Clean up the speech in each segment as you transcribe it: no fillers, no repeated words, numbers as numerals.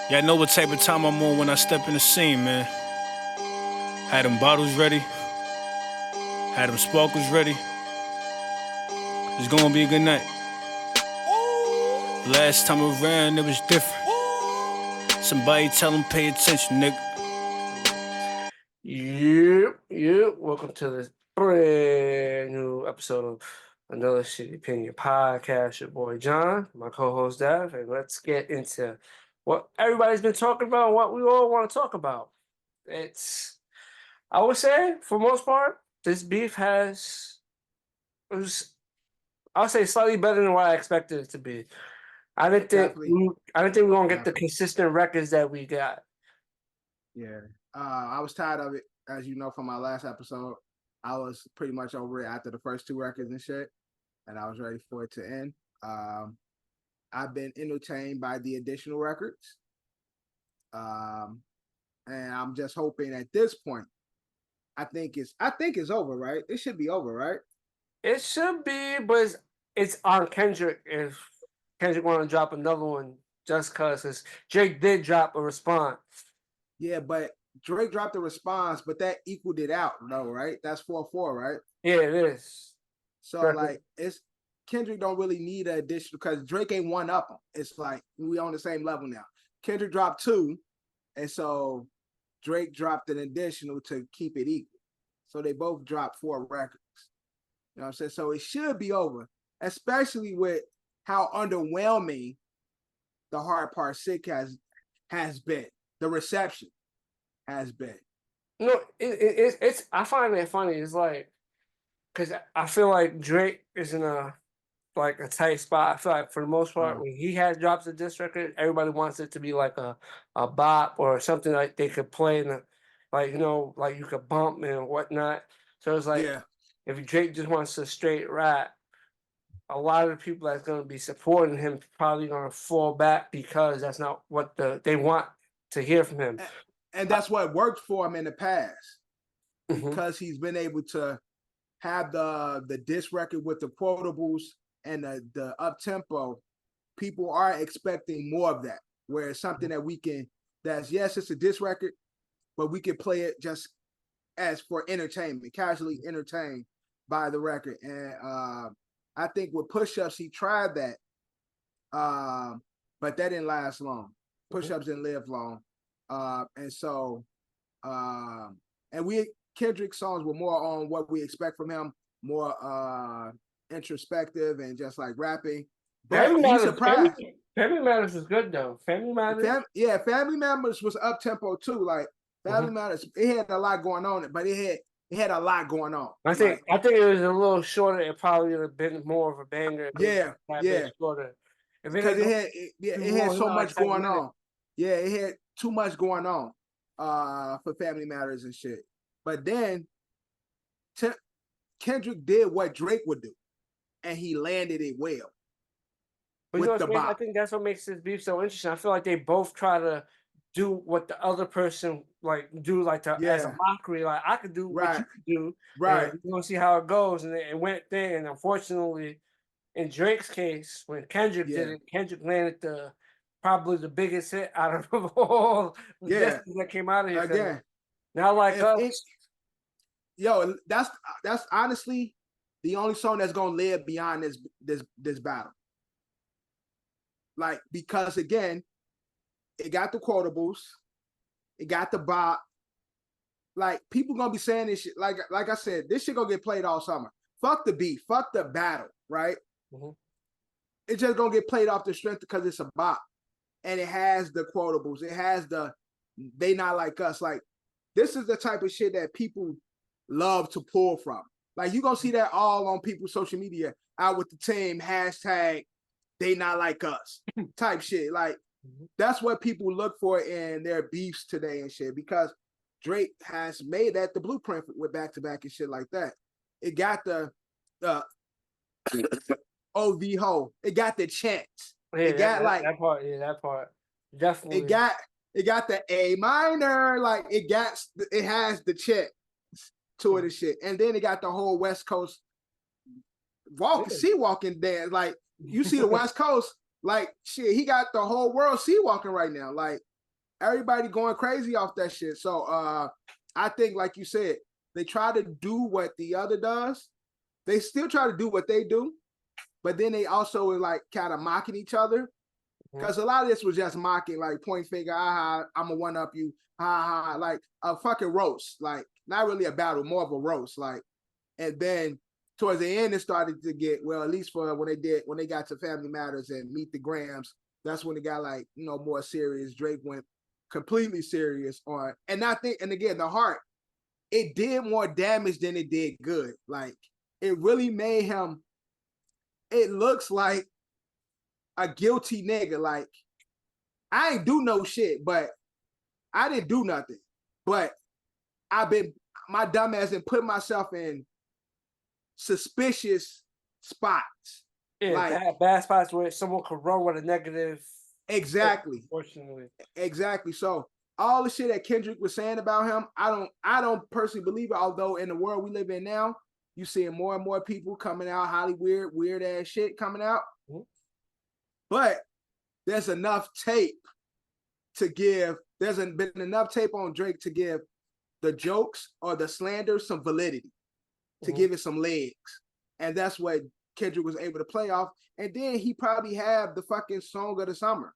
Yeah, I know what type of time I'm on when I step in the scene, man. Had them bottles ready, had them sparkles ready. It's gonna be a good night. Last time around, it was different. Somebody tell them pay attention, nigga. Yep. Welcome to this brand new episode of Another Shitty Opinion Podcast. Your boy John, my co-host Dev, and let's get into what everybody's been talking about and what we all want to talk about. I would say, for most part, this beef it was, I would say, slightly better than what I expected it to be. I didn't think Definitely, we, I didn't think we were gonna get the definitely. consistent records that we got. Yeah. I was tired of it, as you know from my last episode. I was pretty much over it after the first two records and shit, and I was ready for it to end. I've been entertained by the additional records. And I'm just hoping at this point, I think it's over, right? It should be over, right? It should be, but it's on Kendrick if Kendrick want to drop another one just because Drake did drop a response. Yeah, but Drake dropped a response, but that equaled it out, though, right? That's 4-4, right? Yeah, it is. So Definitely. like it's Kendrick don't really need an additional because Drake ain't one up him. It's like we on the same level now. Kendrick dropped two, and so Drake dropped an additional to keep it equal. So they both dropped 4 records. You know what I'm saying? So it should be over, especially with how underwhelming the Hard Part 6 has been. The reception has been. No, it's. I find it funny. It's like because I feel like Drake is in a tight spot. I feel like for the most part, when he has drops a diss record, everybody wants it to be like a bop or something like they could play in like you could bump and whatnot. So it's like Yeah. if Drake just wants to straight rap, a lot of the people that's going to be supporting him probably going to fall back because that's not what they want to hear from him. And that's what worked for him in the past Mhm. because he's been able to have the diss record with the quotables and the up tempo. People are expecting more of that, where it's something that we can. That's yes, it's a diss record, but we can play it just as for entertainment, casually entertained by the record. And I think with push-ups, he tried that, but that didn't last long. Push-ups didn't live long, and so and Kendrick songs were more on what we expect from him, more introspective and just like rapping. But Family he Matters, surprised. Family Matters is good though. Family Matters. Family Members was up tempo too. Like Family Matters, it had a lot going on, but it had a lot going on. I think it was a little shorter. It probably would have been more of a banger. Yeah. Shorter. Because it had so much going on. Yeah, it had too much going on for Family Matters and shit. But then Kendrick did what Drake would do, and he landed it well. But I think that's what makes this beef so interesting. I feel like they both try to do what the other person do as a mockery. Like I could do what you could do. Right. We're gonna see how it goes. And it went there. And unfortunately, in Drake's case, when Kendrick did it, Kendrick landed probably the biggest hit out of all the that came out of his head. Now yo, that's honestly the only song that's gonna live beyond this battle. Like, because again, it got the quotables, it got the bop. Like, people gonna be saying this shit. Like I said, this shit gonna get played all summer. Fuck the beef, fuck the battle, right? It's just gonna get played off the strength because it's a bop. And it has the quotables, it has the they not like us. Like, this is the type of shit that people love to pull from. Like, you gonna see that all on people's social media, out with the team, hashtag they not like us type shit. Like, that's what people look for in their beefs today and shit, because Drake has made that the blueprint with back-to-back and shit like that. It got the OV ho. It got the chants. Yeah, it got that part. Yeah, that part. Definitely. It got the A minor. Like, it has the chant to it and shit. And then it got the whole West Coast sea walking dance. Like, you see the West Coast, like, shit, he got the whole world sea walking right now. Like, everybody going crazy off that shit. So I think, like you said, they try to do what the other does. They still try to do what they do, but then they also like kind of mocking each other. Because a lot of this was just mocking, like point finger, I'm gonna one up you, like a fucking roast, like not really a battle, more of a roast, like. And then towards the end, it started to get, well, at least for when they got to Family Matters and Meet the Grams, that's when it got like, you know, more serious. Drake went completely serious on, and I think, and again, the heart, it did more damage than it did good. Like it really made him. It looks like a guilty nigga. Like I ain't do no shit, but I didn't do nothing. But my dumb ass been putting myself in suspicious spots. Yeah, like, bad spots where someone could run with a negative. Exactly. Unfortunately. Exactly. So all the shit that Kendrick was saying about him, I don't personally believe it. Although in the world we live in now, you seeing more and more people coming out, Hollywood, weird ass shit coming out. But there's enough tape to give. There's been enough tape on Drake to give the jokes or the slander some validity, to give it some legs. And that's what Kendrick was able to play off. And then he probably have the fucking song of the summer.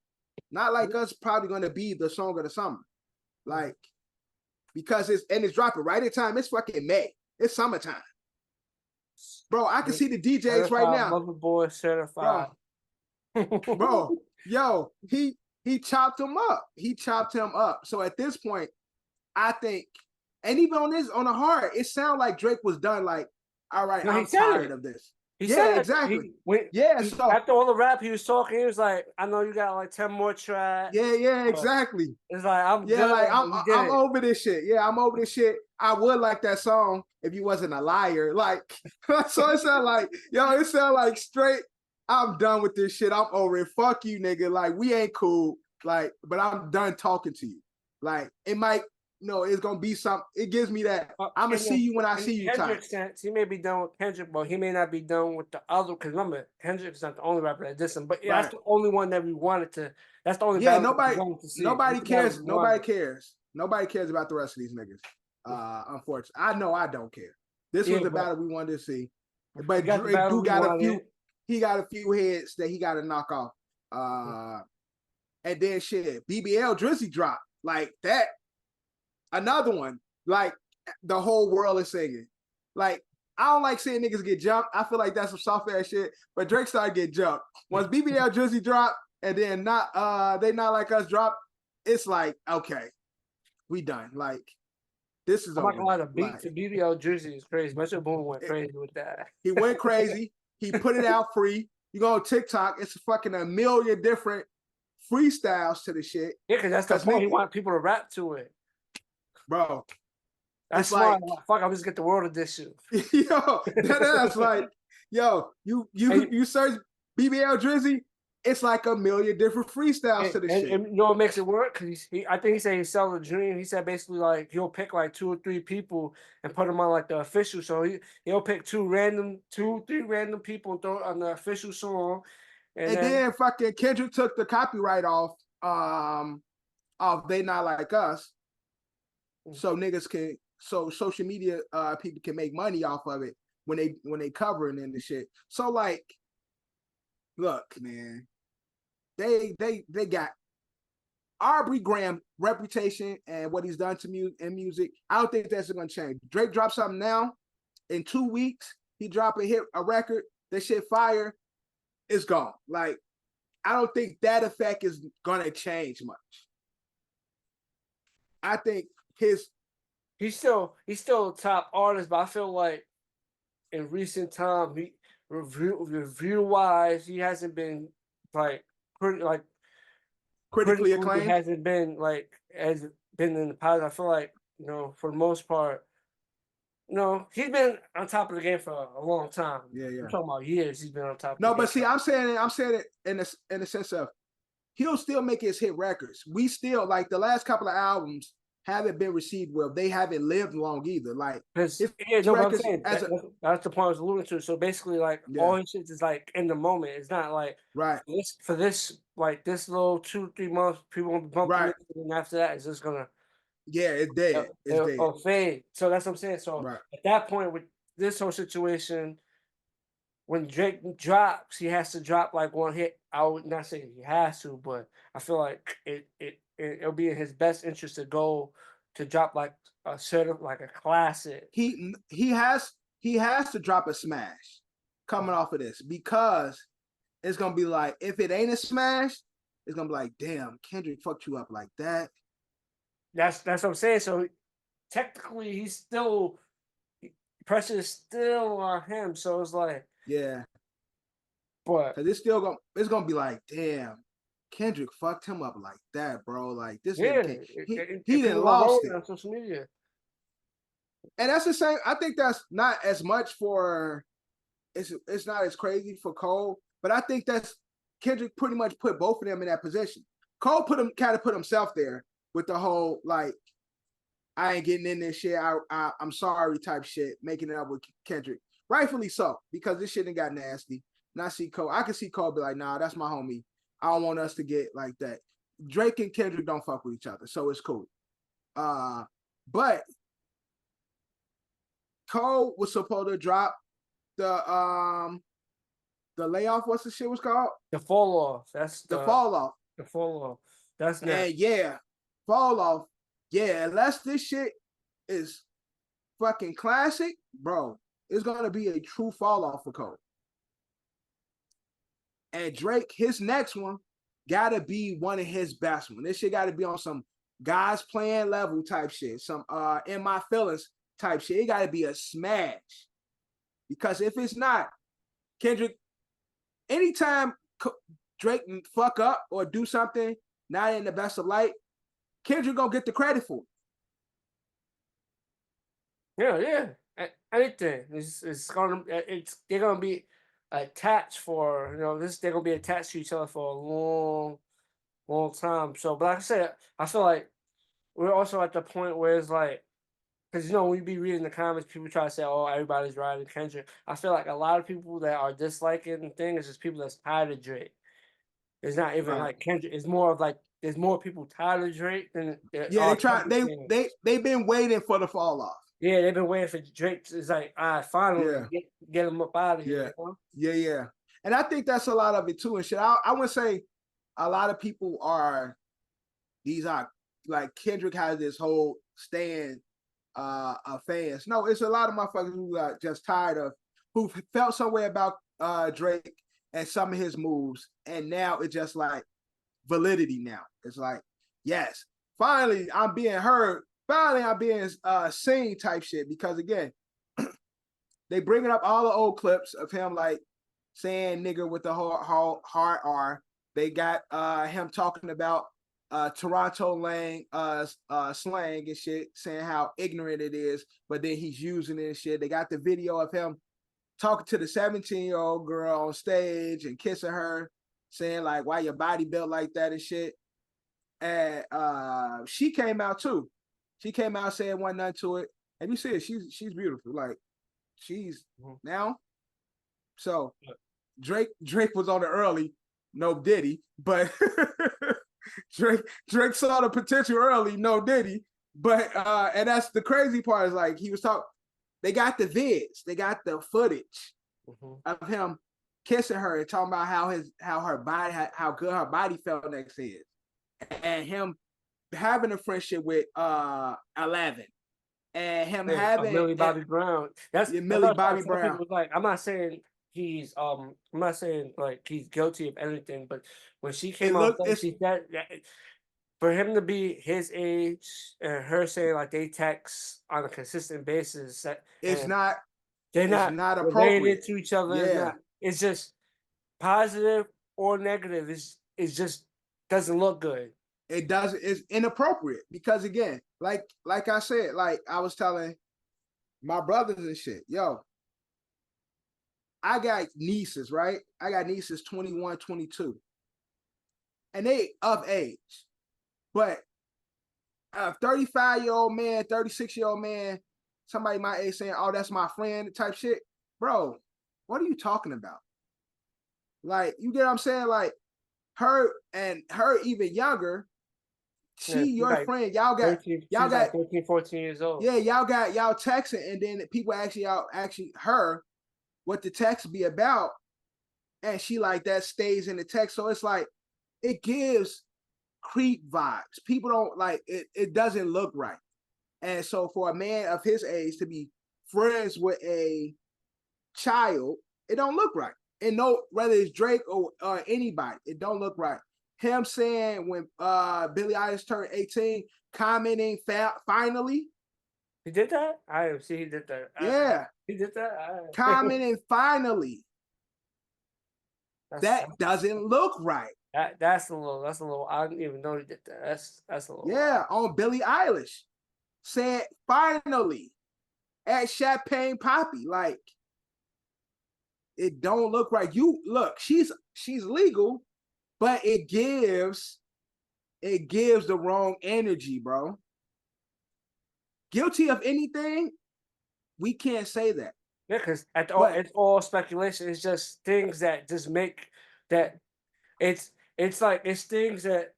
Not like us probably going to be the song of the summer. Like, because it's dropping right in time. It's fucking May. It's summertime. Bro, I can see the DJs certified right now. Mother boy certified. Bro, yo, he chopped him up. He chopped him up. So at this point, I think, and even on the heart, it sounded like Drake was done. Like, all right, I'm tired of this. Exactly. So after all the rap he was talking, he was like, I know you got like 10 more tracks. Yeah, exactly. It's like, I'm over this shit. Yeah, I'm over this shit. I would like that song if you wasn't a liar. Like, so it sounded like, it sounded like straight, I'm done with this shit. I'm over it. Fuck you, nigga. Like, we ain't cool. Like, but I'm done talking to you. Like, it might, it's gonna be something. It gives me that I'm gonna see you when I see you. Kendrick's sense, he may be done with Kendrick, but he may not be done with the other. Because remember, Kendrick's not the only rapper that did something, but that's the only one that we wanted to. That's the only. Yeah, nobody cares. Nobody cares. Nobody cares about the rest of these niggas. Unfortunately, I know I don't care. This was the battle we wanted to see, but Drake do got a few. He got a few heads that he got to knock off. And then shit, BBL Drizzy dropped like that. Another one, like the whole world is singing. Like, I don't like seeing niggas get jumped. I feel like that's some soft ass shit. But Drake started getting jumped. Once BBL Drizzy dropped, and then They Not Like Us dropped, it's like, okay, we done. Like, this is. I'm not gonna lie, the beat to BBL Drizzy is crazy. Metro Boom went crazy with that. He went crazy. He put it out free. You go on TikTok, it's fucking a million different freestyles to the shit. Yeah, because that's the point. He want people to rap to it. Bro, that's like, fuck, I'm just get the world edition. Yo, that's like, you search BBL Drizzy, it's like a million different freestyles to the shit. And you know what makes it work? Because I think he said he sell a dream. He said basically like he'll pick like 2 or 3 people and put them on like the official. So he'll pick 2, 3 random people and throw it on the official song. And then fucking Kendrick took the copyright off They Not Like Us. So social media people can make money off of it when they covering in the shit. So like, look, man, they got Aubrey Graham reputation and what he's done to music. I don't think that's gonna change. Drake drops something now. In 2 weeks, he drop a record. That shit fire. It's gone. Like, I don't think that effect is gonna change much. I think he's still a top artist, but I feel like in recent time, review wise, he hasn't been like critically acclaimed. He hasn't been in the past. I feel like for the most part, he's been on top of the game for a long time. Yeah. I'm talking about years. He's been on top. No, but see, I'm saying it in the sense of he'll still make his hit records. We still like the last couple of albums haven't been received well. They haven't lived long either. Like, that's the point I was alluding to. So basically, like all his shit is like in the moment. It's not like right for this like this little 2-3 months, people gonna be bumping Right. it, and after that, it's just gonna Yeah, it's dead. It's dead. it'll fade. So that's what I'm saying. So Right. at that point, with this whole situation, when Drake drops, he has to drop like one hit. I would not say he has to, but I feel like it'll be in his best interest to go to drop like a sort of like a classic. He has to drop a smash coming off of this, because it's gonna be like, if it ain't a smash, it's gonna be like, damn, Kendrick fucked you up like that. That's what I'm saying. So technically, he's still pressure is still on him. So it's like, Yeah, but because it's gonna be like, damn, Kendrick fucked him up like that, bro. Like this yeah, nigga can't, he people didn't gonna roll lost it it. on social media. And that's the same. I think that's not as much for, it's not as crazy for Cole, but I think that's Kendrick pretty much put both of them in that position. Cole kind of put himself there with the whole like, I ain't getting in this shit. I'm sorry type shit, making it up with Kendrick. Rightfully so, because this shit done got nasty. And I can see Cole be like, nah, that's my homie. I don't want us to get like that. Drake and Kendrick don't fuck with each other, so it's cool. But Cole was supposed to drop the layoff. What's the shit was called? The fall off. That's The fall off. The fall off. That's not. And yeah, fall off. Yeah, unless this shit is fucking classic, bro, it's gonna be a true fall off for Cole. And Drake, his next one, gotta be one of his best ones. This shit gotta be on some guys playing level type shit, some in my feelings type shit. It gotta be a smash. Because if it's not, Kendrick, anytime Drake fuck up or do something not in the best of light, Kendrick gonna get the credit for it. Yeah. Anything. They're gonna be attached for they're gonna be attached to each other for a long time. So, but like I said, I feel like we're also at the point where it's like, because when you be reading the comments, people try to say, "Oh, everybody's riding Kendrick." I feel like a lot of people that are disliking things is just people that's tired of Drake. It's not even like Kendrick. It's more of like there's more people tired of Drake than there Yeah, are Kendrick fans. they've been waiting for the fall off. Yeah, they've been waiting for Drake. It's like, finally get him up out of here. Yeah. And I think that's a lot of it too and shit. I wouldn't say a lot of people are like Kendrick has this whole stand of fans. No, it's a lot of motherfuckers who are just tired of, who felt some way about Drake and some of his moves, and now it's just like validity now. It's like, yes, finally I'm being heard. Finally I'm being seen type shit, because again, they bringing up all the old clips of him like saying nigger with the hard R. They got him talking about Toronto slang and shit, saying how ignorant it is, but then he's using it and shit. They got the video of him talking to the 17-year-old girl on stage and kissing her, saying like, why your body built like that and shit. And she came out too. She came out saying wasn't nothing to it. And you see it, she's beautiful. Like she's now. So Drake was on it early, no Diddy, but Drake saw the potential early, no Diddy. But and that's the crazy part, is like he was talking, they got the vids, they got the footage of him kissing her and talking about how good her body felt next to his, and him having a friendship with 11, and him having Millie Bobby Brown. That's Millie Bobby Brown. Was like, I'm not saying like he's guilty of anything, but when she came out, she said that for him to be his age and her saying like they text on a consistent basis, they're not related appropriate to each other. Yeah. It's just positive or negative. It just doesn't look good. It doesn't. It's inappropriate, because again, like I said, like I was telling my brothers and shit, yo, I got nieces, right? I got nieces 21, 22, and they of age, but a 35-year-old man, 36-year-old man, somebody my age saying, "Oh, that's my friend," type shit, bro. What are you talking about? Like, you get what I'm saying? Like, her even younger. Yeah, She your like friend. Y'all 13, she was like 13, 14 years old. yeah, y'all texting, and then people actually her what the text be about, and she like that stays in the text. So it's like it gives creep vibes. People don't like it. It doesn't look right. And so for a man of his age to be friends with a child, it don't look right. And no, whether it's Drake or anybody, it don't look right. Him saying when Billie Eilish turned 18, commenting finally. He did that? I didn't see he did that. Yeah. He did that? Commenting finally. That doesn't look right. That's a little, I didn't even know he did that. That's a little Yeah, on Billie Eilish. Said finally at Champagne Poppy. Like, it don't look right. You look, she's legal, but it gives the wrong energy, bro. Guilty of anything? We can't say that. Yeah, because it's all speculation. It's just things that just make that it's like it's things that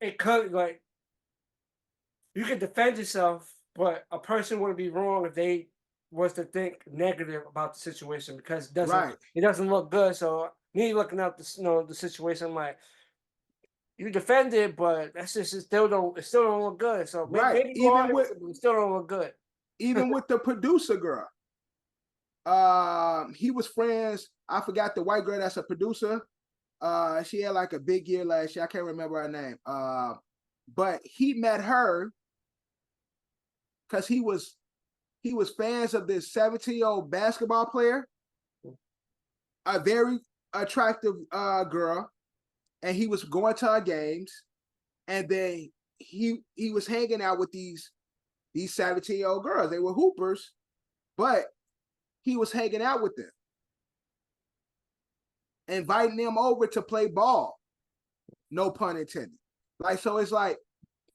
it could like you can defend yourself, but a person wouldn't be wrong if they was to think negative about the situation because it doesn't look good. So me looking at the situation, I'm like, you defend it, but that's just it still don't look good. So maybe even with it still don't look good. Even with the producer girl. He was friends. I forgot the white girl that's a producer. She had like a big year last year. I can't remember her name. But he met her because he was fans of this 17-year-old basketball player, a very attractive girl, and he was going to our games, and then he was hanging out with these 17-year-old girls. They were hoopers, but he was hanging out with them, inviting them over to play ball. No pun intended. Like, so it's like,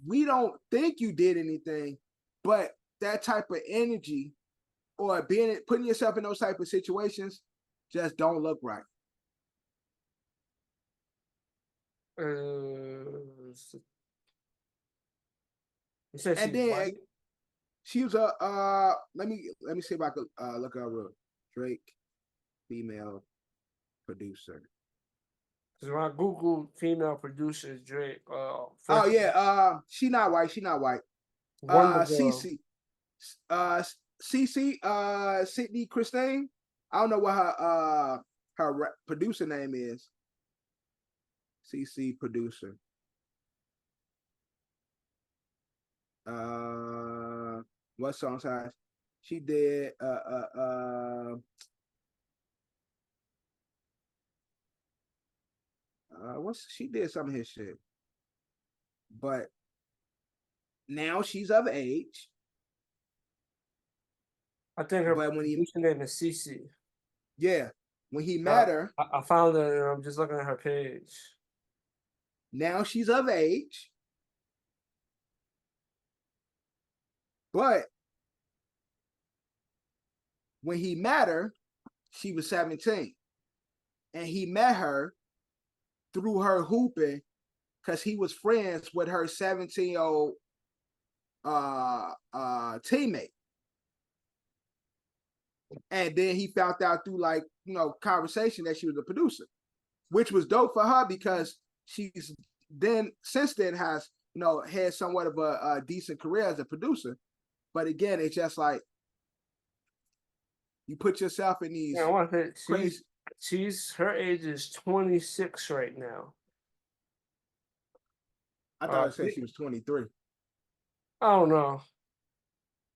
we don't think you did anything, but that type of energy or putting yourself in those type of situations just don't look right. And then she was let me see if I could look her up. Drake, female producer. Because when I Googled female producers, Drake. She not white. CC. Sydney Christine. I don't know what her producer name is. CC producer. What songs has she did? She did some of his shit, but now she's of age. I think her producer name is CC. Yeah, when he met her, I found her. And I'm just looking at her page. Now she's of age, but when he met her, she was 17, and he met her through her hooping because he was friends with her 17-year-old teammate. And then he found out through conversation that she was a producer, which was dope for her because she's since then has had somewhat of a decent career as a producer. But again, it's just like you put yourself in these. Yeah, I want to say her age is 26 right now. I thought it said she was 23. I don't know.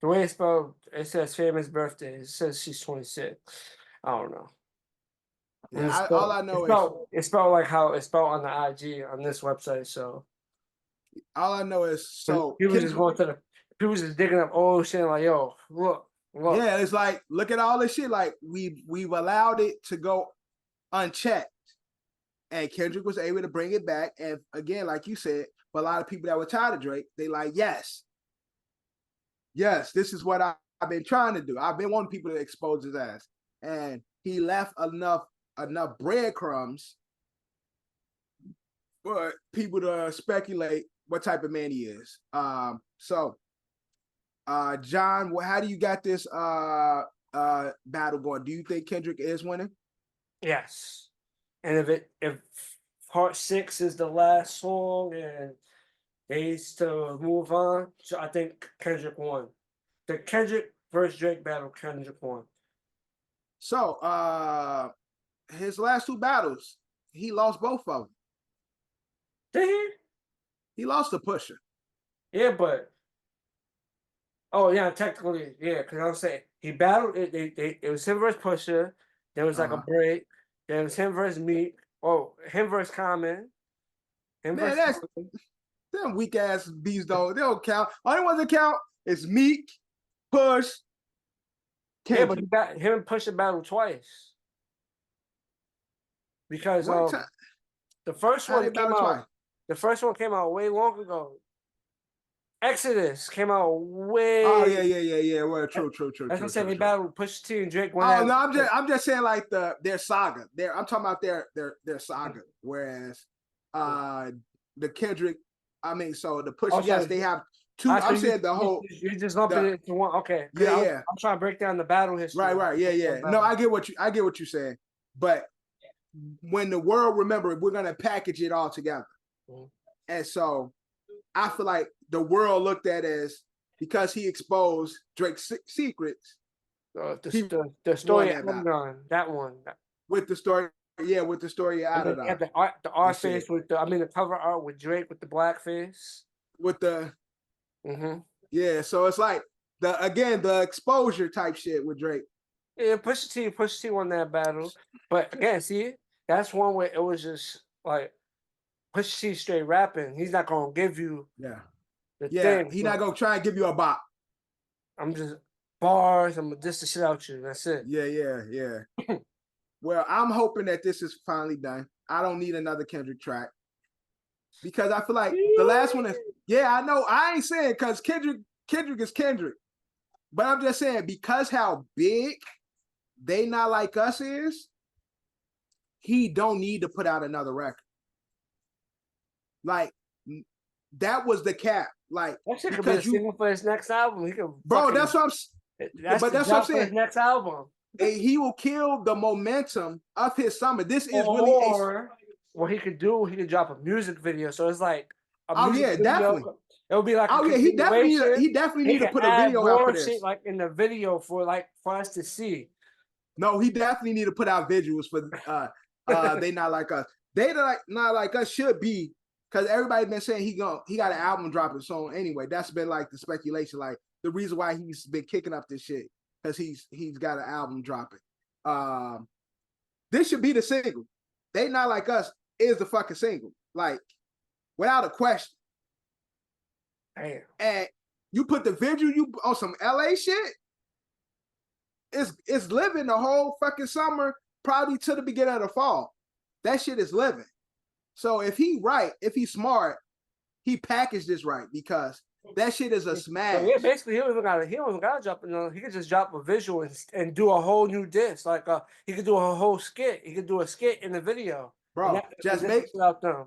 The way it's spelled, it says famous birthday. It says she's 26. I don't know. Yeah, all I know it's spelled like how it's spelled on the IG on this website. So all I know is people just digging up old shit like, yo, look. Yeah, it's like, look at all this shit. Like we've allowed it to go unchecked, and Kendrick was able to bring it back. And again, like you said, for a lot of people that were tired of Drake, they like, yes, this is what I've been trying to do. I've been wanting people to expose his ass, and he left enough breadcrumbs for people to speculate what type of man he is. So, John, how do you got this battle going? Do you think Kendrick is winning? Yes. And if part 6 is the last song and they need to move on, so I think Kendrick won. The Kendrick versus Drake battle, Kendrick won. So, his last 2 battles, he lost both of them. Did he? He lost to Pusha. Yeah, but oh yeah, technically, yeah, because I'm saying he battled it. It was him versus Pusha. There was like a break. Then it was him versus Meek. Oh, him versus Common. Him Man, versus them weak ass beats they don't count. Only ones that count is Meek, Push, yeah, Kendrick. but him and Pusha battled twice because the first How one they came battle out. twice? The first one came out way long ago. Exodus came out way. Oh yeah. Well, true. That's what I'm saying. They battled Pusha T and Drake. Oh no, I'm just saying like their saga. I'm talking about their saga. Whereas the Kendrick, I mean, so the Pusha, yes, they have 2. I'm saying the whole. You're just lumping it into one. Okay. Yeah. I'm trying to break down the battle history. Right. Yeah. No, I get what you're saying. But when the world remember it, we're gonna package it all together. And so I feel like the world looked at as because he exposed Drake's secrets. The story of that one. With the story, with the story out of that. The art face with the cover art with Drake with the black face. With the yeah, so it's like the exposure type shit with Drake. Yeah, Pusha T won that battle. But again, see, that's one where it was just like Pusha T straight rapping. He's not gonna give you the thing. He's not gonna try and give you a bop. I'm just bars. I'm just the shit out you. That's it. Yeah. Well, I'm hoping that this is finally done. I don't need another Kendrick track because I feel like the last one is. Yeah, I know. I ain't saying because Kendrick is Kendrick, but I'm just saying because how big They Not Like Us is, he don't need to put out another record. Like that was the cap. Like that shit could be a single for his next album. He could, bro. That's what I'm saying. His next album. He will kill the momentum of his summer. This is what he could do. He could drop a music video. So it's like definitely. It would be like he definitely need to put a video out for this. Shit like in the video for us to see. No, he definitely need to put out visuals for They Not Like Us. They Not Like Us should be because everybody's been saying he got an album dropping soon anyway. That's been like the speculation, like the reason why he's been kicking up this shit because he's got an album dropping. This should be the single. They Not Like Us is the fucking single, like without a question. Damn. And you put the visual on some LA shit. It's living the whole fucking summer, probably to the beginning of the fall. That shit is living. So if he's smart, he packaged this right because that shit is a smash. So yeah, basically he don't even gotta drop it. He could just drop a visual and do a whole new disc. Like he could do a whole skit. He could do a skit in the video. Bro, just make it out there.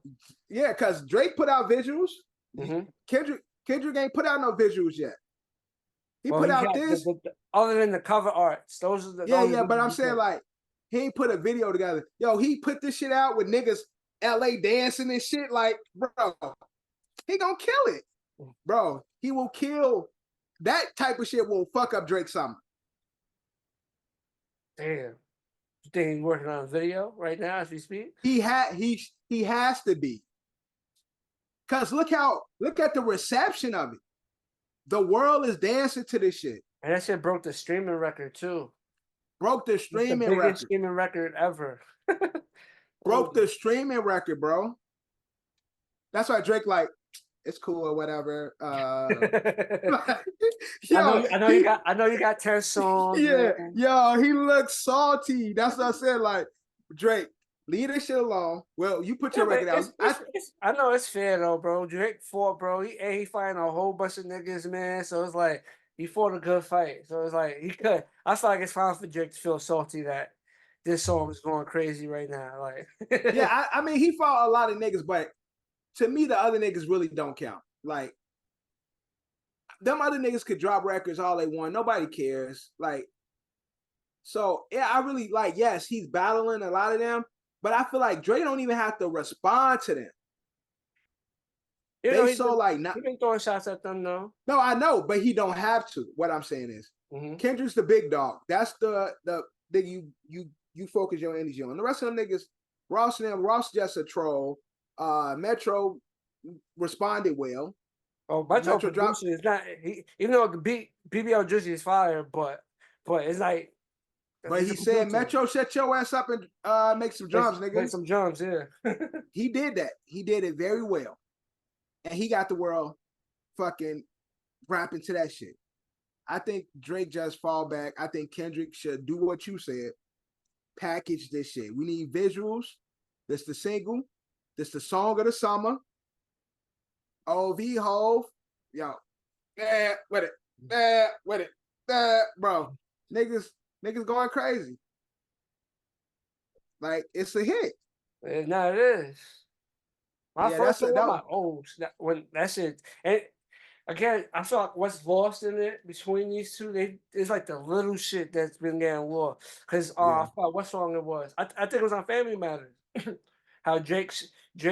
Yeah, because Drake put out visuals. Kendrick ain't put out no visuals yet. He put out this. Other than the cover arts. Those are the but I'm saying like he ain't put a video together. Yo, he put this shit out with niggas LA dancing and shit. Like, bro, he gonna kill it. Bro, he will kill. That type of shit will fuck up Drake's summer. Damn. You think he's working on a video right now as we speak? He has to be. Cause look at the reception of it. The world is dancing to this shit. And that shit broke the streaming record too. Broke the streaming record. Biggest streaming record ever. Broke the streaming record, bro. That's why Drake like, it's cool or whatever. I know you got 10 songs. Yeah, yo, he looks salty. That's what I said. Like, Drake, leave this shit alone. Well, you put your record out. I know it's fair though, bro. Drake fought, bro. He fighting a whole bunch of niggas, man. So it's like he fought a good fight. So it's like he could. I feel like it's fine for Drake to feel salty that this song is going crazy right now. Like, yeah, I mean, he fought a lot of niggas, but to me, the other niggas really don't count. Like, them other niggas could drop records all they want. Nobody cares. Like, so yeah, I really like, yes, he's battling a lot of them, but I feel like Dre don't even have to respond to them. You know, They so like not. He been throwing shots at them though. No, I know, but he don't have to. What I'm saying is, Kendrick's the big dog. That's the you focus your energy on. The rest of them niggas, Ross just a troll. Metro responded well. Oh, Metro production is not. Even though the BBL Drizzy is fire, but it's like. But he said, Metro, shut your ass up and make some drums, nigga. Make some drums, yeah. He did that. He did it very well. And he got the world fucking rapping to that shit. I think Drake just fall back. I think Kendrick should do what you said. Package this shit. We need visuals. This the single. This the song of the summer. OV Hove. Yo. With it. Bro. Niggas going crazy. Like, it's a hit. No, it is. My first one, my own when that shit. And again, I feel like what's lost in it between these two, it's like the little shit that's been getting lost. Because I forgot what song it was. I think it was on Family Matters. How Drake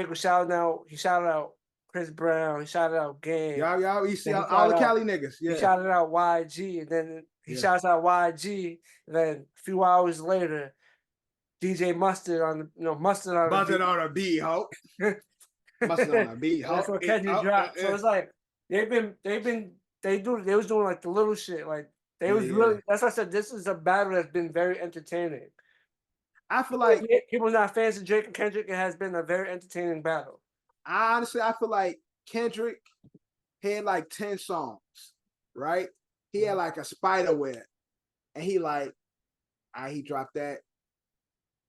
was shouting out. He shouted out Chris Brown. He shouted out Game. Y'all, he see all the Cali niggas. Yeah. He shouted out YG, and then he shouts out YG. And then a few hours later, DJ Mustard on a beat, hope. Mustard on a beat, hope. That's what Kendrick dropped. So it's like they was doing like the little shit. Like they was really. That's why I said this is a battle that's been very entertaining. I feel like people not fans of Drake and Kendrick. It has been a very entertaining battle. I feel like Kendrick had like 10 songs, right? He had like a spider web, and he dropped that.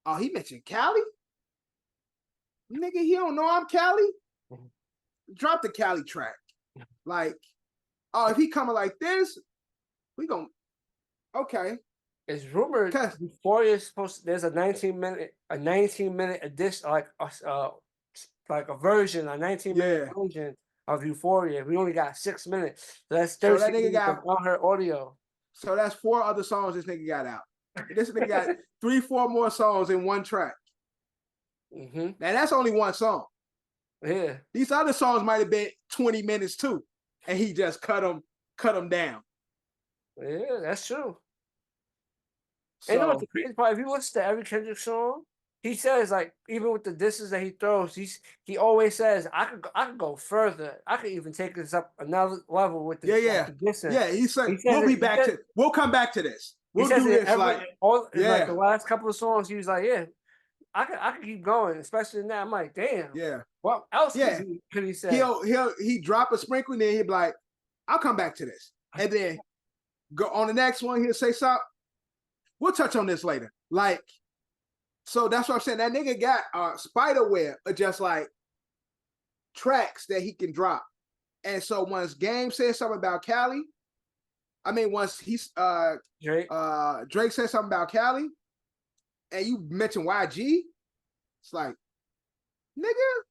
Oh, he mentioned Cali? Nigga, he don't know I'm Cali? Drop the Cali track. Like, oh, if he coming like this, we gon' okay. It's rumored Euphoria is supposed to, there's a 19-minute edition, like a version, a 19-minute version of Euphoria. We only got 6 minutes. So that's 30 minutes on her audio. So that's 4 other songs this nigga got out. This nigga got 3-4 more songs in one track. Now that's only one song. Yeah. These other songs might have been 20 minutes too. And he just cut them down. Yeah, that's true. So, and you know what the crazy part? If you listen to every Kendrick song, he says, like, even with the disses that he throws, he always says, I could go further. I could even take this up another level with the dissing. Yeah, he said we'll come back to this. We'll do this like the last couple of songs, he was like, yeah, I could keep going, especially now. I'm like, damn. Yeah. What else could he say? He drop a sprinkle and then he'd be like, I'll come back to this. And then go on the next one, he'll say something. We'll touch on this later. Like, so that's what I'm saying. That nigga got spider web of just like tracks that he can drop. And so once Game says something about Cali, once Drake said something about Cali, and you mention YG, it's like, nigga,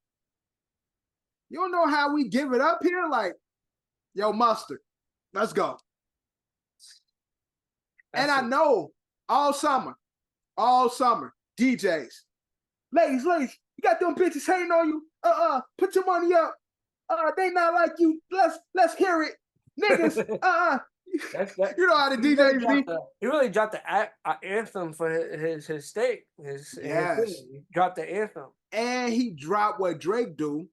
you don't know how we give it up here? Like, yo, Mustard, let's go. And I know all summer, DJs, ladies, you got them bitches hating on you. Put your money up. They not like you. Let's hear it, niggas. You know how the DJs be. He really dropped the anthem for his state. He dropped the anthem, and he dropped what Drake do,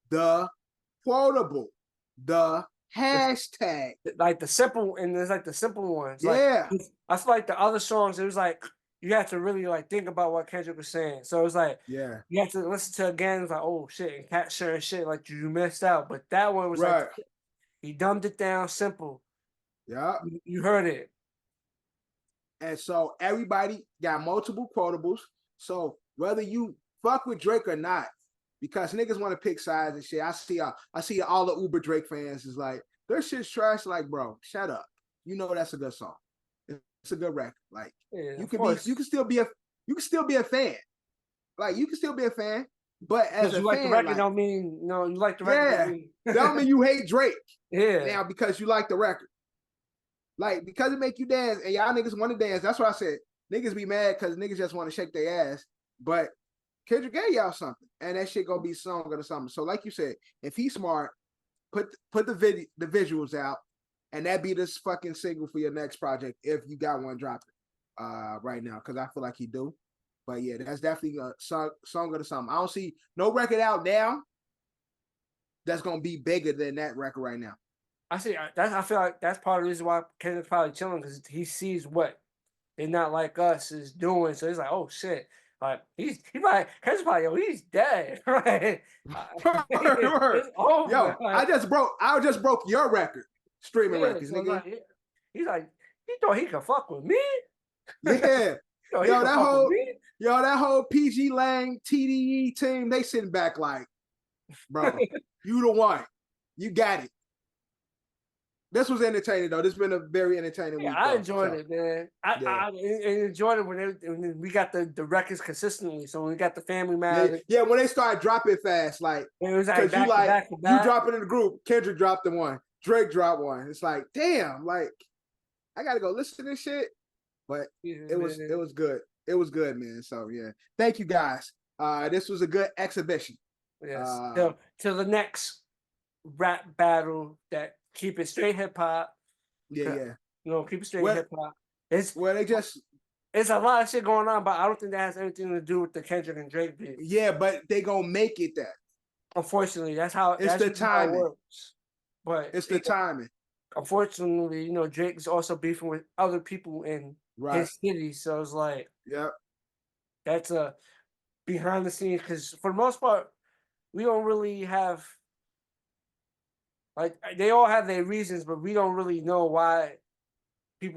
the quotable, the hashtag, like the simple, and there's like the simple ones. Like, I feel like the other songs, it was like you have to really like think about what Kendrick was saying. So it was like, you have to listen to it again. It's like, oh shit, and cat certain shit like you missed out. But that one was like, he dumbed it down, simple. Yeah, you heard it. And so everybody got multiple quotables. So whether you fuck with Drake or not, because niggas want to pick sides and shit. I see all the Uber Drake fans is like, their shit's trash. Like, bro, shut up. You know that's a good song. It's a good record. Like, you can still be a fan. Like, you can still be a fan. But as Because a you like the fan, record like, don't mean no, you like the record yeah, don't mean that don't mean you hate Drake yeah. now because you like the record. Like, because it make you dance and y'all niggas want to dance. That's what I said. Niggas be mad because niggas just want to shake their ass. But Kendrick gave y'all something, and that shit gonna be song of the summer. So, like you said, if he's smart, put the visuals out, and that be this fucking single for your next project if you got one dropping right now, because I feel like he do. But yeah, that's definitely a song of the summer. I don't see no record out now that's gonna be bigger than that record right now. I see. I feel like that's part of the reason why Kendrick's probably chilling because he sees what they're not like us is doing. So he's like, oh shit. Like he probably Kendrick's probably he's dead, right? It's over. Yo, Like, I just broke your record streaming yeah, records, so nigga. he's like, he thought he could fuck with me. Yeah. Yo, that whole PG Lang TDE team, they sitting back like, bro, you the one. You got it. This was entertaining though. This has been a very entertaining week. I enjoyed it, man. I enjoyed it when we got the records consistently. So when we got the Family Man, yeah, when they started dropping fast, like it was like back to back. you dropping in the group, Kendrick dropped the one, Drake dropped one. It's like, damn, like I gotta go listen to this shit. But it was good. It was good, man. So yeah, thank you guys. This was a good exhibition. Yes. Till the next rap battle that keep it straight hip hop. Yeah. Keep it straight hip hop. It's a lot of shit going on, but I don't think that has anything to do with the Kendrick and Drake beat. Yeah, but they gonna make it that. Unfortunately, that's how the timing. How it works. But it's the timing. Unfortunately, Drake is also beefing with other people in his city, so it's like, that's a behind the scenes. Because for the most part, we don't really have. Like, they all have their reasons, but we don't really know why